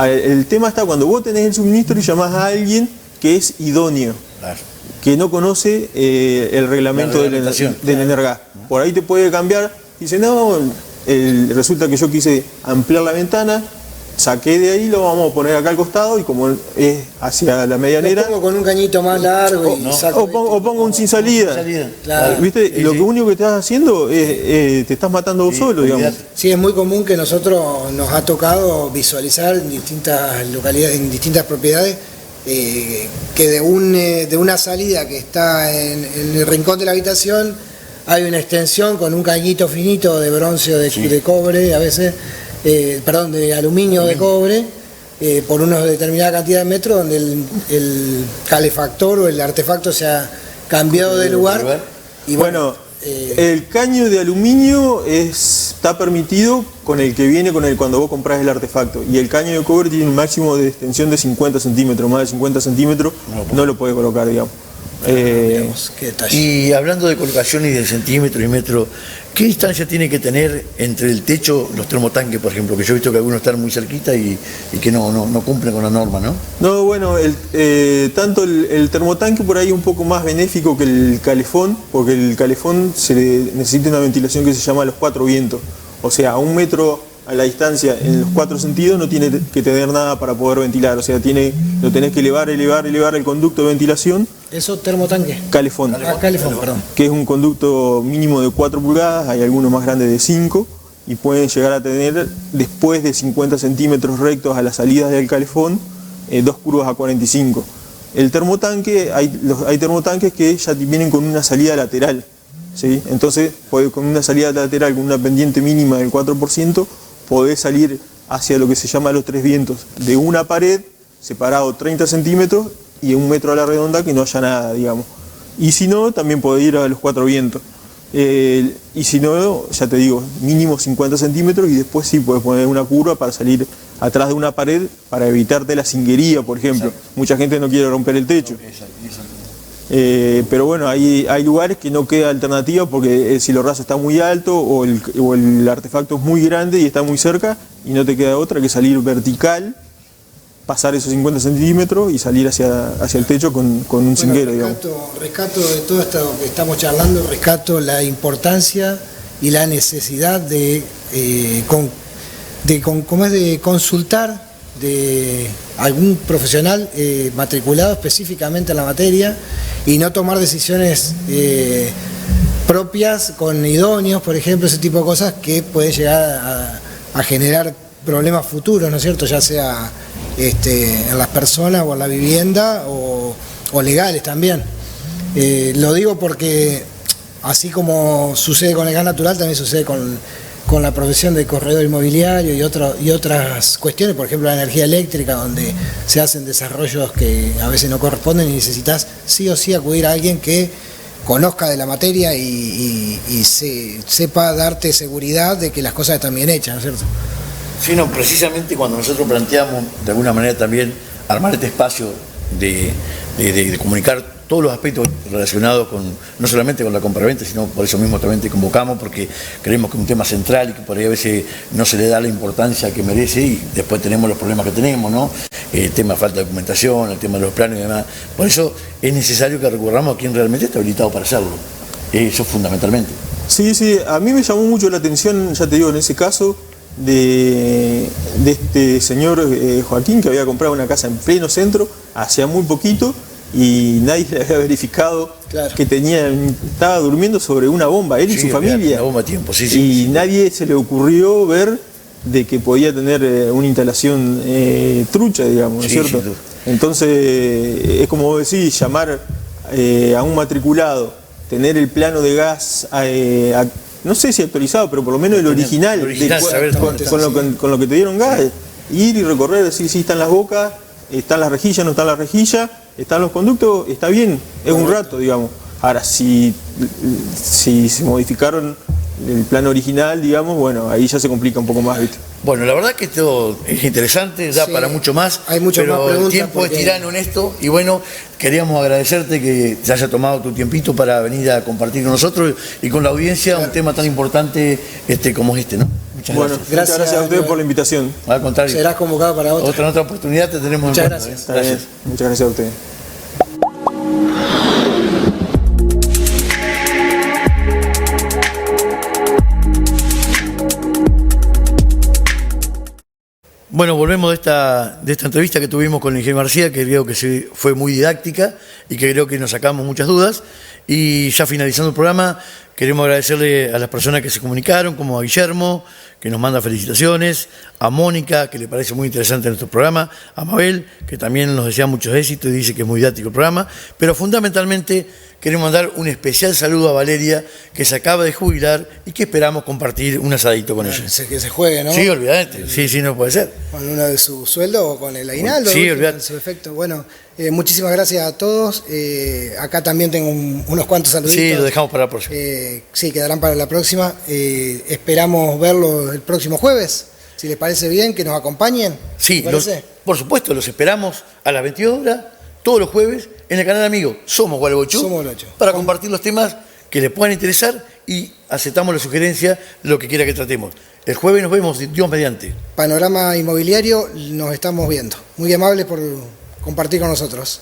El tema está cuando vos tenés el suministro y llamás a alguien que es idóneo. Claro. Que no conoce el reglamento del Energas. Por ahí te puede cambiar, dice, no, resulta que yo quise ampliar la ventana, saqué de ahí, lo vamos a poner acá al costado y como es hacia la medianera... Lo pongo con un cañito más largo o pongo un sin salida. Claro. ¿Viste? Lo único que estás haciendo es te estás matando vos solo, digamos. Sí, es muy común que nosotros nos ha tocado visualizar en distintas localidades, en distintas propiedades, que de una salida que está en el rincón de la habitación hay una extensión con un cañito finito de bronce o de cobre, a veces, de aluminio o de cobre, por una determinada cantidad de metros, donde el calefactor o el artefacto se ha cambiado de lugar. Y el caño de aluminio está permitido con el que viene cuando vos comprás el artefacto, y el caño de cobre tiene un máximo de extensión de 50 centímetros, más de 50 centímetros no lo puede colocar, digamos. Y hablando de colocaciones de centímetros y metros, ¿qué distancia tiene que tener entre el techo, los termotanques, por ejemplo? Que yo he visto que algunos están muy cerquita y que no cumplen con la norma, ¿no? No, bueno, tanto el termotanque por ahí es un poco más benéfico que el calefón, porque el calefón necesita una ventilación que se llama los 4 vientos. O sea, a 1 metro a la distancia, en los 4 sentidos, no tiene que tener nada para poder ventilar. O sea, lo tenés que elevar el conducto de ventilación. ¿Eso termotanque? Calefón. Calefón, perdón. Que es un conducto mínimo de 4 pulgadas, hay algunos más grandes de 5, y pueden llegar a tener, después de 50 centímetros rectos a las salidas del calefón, 2 curvas a 45. El termotanque, hay termotanques que ya vienen con una salida lateral, ¿sí? Entonces, con una salida lateral, con una pendiente mínima del 4%, podés salir hacia lo que se llama los 3 vientos, de una pared, separado 30 centímetros, y 1 metro a la redonda que no haya nada, digamos. Y si no, también podés ir a los 4 vientos. Y si no, ya te digo, mínimo 50 centímetros, y después sí podés poner una curva para salir atrás de una pared para evitarte la cinguería, por ejemplo. Exacto. Mucha gente no quiere romper el techo. Pero bueno, hay lugares que no queda alternativa porque el cielo raso está muy alto o el artefacto es muy grande y está muy cerca y no te queda otra que salir vertical, pasar esos 50 centímetros y salir hacia el techo con un cinguero. Rescato de todo esto que estamos charlando, rescato la importancia y la necesidad de consultar de algún profesional matriculado específicamente en la materia y no tomar decisiones propias con idóneos, por ejemplo, ese tipo de cosas que pueden llegar a generar problemas futuros, ¿no es cierto? Ya sea en las personas o en la vivienda o legales también. Lo digo porque así como sucede con el gas natural, también sucede con la profesión de corredor inmobiliario y otras cuestiones, por ejemplo la energía eléctrica, donde se hacen desarrollos que a veces no corresponden y necesitas sí o sí acudir a alguien que conozca de la materia y sepa darte seguridad de que las cosas están bien hechas, ¿no es cierto? Sí, no, precisamente cuando nosotros planteamos de alguna manera también armar este espacio de comunicar todos los aspectos relacionados no solamente con la compraventa, sino por eso mismo también te convocamos, porque creemos que es un tema central y que por ahí a veces no se le da la importancia que merece y después tenemos los problemas que tenemos, ¿no? El tema de falta de documentación, el tema de los planos y demás. Por eso es necesario que recurramos a quien realmente está habilitado para hacerlo. Eso fundamentalmente. Sí, a mí me llamó mucho la atención, ya te digo, en ese caso, de este señor Joaquín, que había comprado una casa en pleno centro, hacía muy poquito, y nadie le había verificado que estaba durmiendo sobre una bomba, él y su familia. Una bomba a tiempo, y nadie se le ocurrió ver de que podía tener una instalación trucha, digamos, ¿no es cierto? Entonces, es como vos decís, llamar a un matriculado, tener el plano de gas, no sé si actualizado, pero por lo menos el original, con lo que te dieron gas, ir y recorrer, decir si están las bocas, están las rejillas, no están las rejillas, están los conductos, está bien, es un rato, digamos. Ahora, si se modificaron el plano original, digamos, bueno, ahí ya se complica un poco más, ¿viste? Bueno, la verdad que esto es interesante, da para mucho más, hay muchas pero más preguntas, el tiempo es tirano en esto y bueno, queríamos agradecerte que te haya tomado tu tiempito para venir a compartir con nosotros y con la audiencia un tema tan importante como este, ¿no? Muchas gracias. Muchas gracias a ustedes por la invitación. Al contrario. Serás convocado para otra. Otra oportunidad te tenemos. Muchas gracias. Gracias. Muchas gracias a ustedes. Bueno, volvemos de esta entrevista que tuvimos con el ingeniero García, que creo que fue muy didáctica y que creo que nos sacamos muchas dudas. Y ya finalizando el programa, queremos agradecerle a las personas que se comunicaron, como a Guillermo, que nos manda felicitaciones, a Mónica, que le parece muy interesante nuestro programa, a Mabel, que también nos desea muchos éxitos y dice que es muy didáctico el programa, pero fundamentalmente queremos mandar un especial saludo a Valeria, que se acaba de jubilar y que esperamos compartir un asadito con ella. Que se juegue, ¿no? Sí, olvídate, sí, no puede ser. Con uno de su sueldo o con el aguinaldo. Sí, olvídate. Su efecto. Bueno, muchísimas gracias a todos. Acá también tengo unos cuantos saluditos. Sí, lo dejamos para la próxima. Sí, quedarán para la próxima. Esperamos verlos el próximo jueves. Si les parece bien, que nos acompañen. Sí, por supuesto, los esperamos a las 22 horas, todos los jueves, en el canal amigo Somos Gualeguaychú, para compartir los temas que les puedan interesar y aceptamos la sugerencia de lo que quiera que tratemos. El jueves nos vemos, Dios mediante. Panorama Inmobiliario, nos estamos viendo. Muy amables por compartir con nosotros.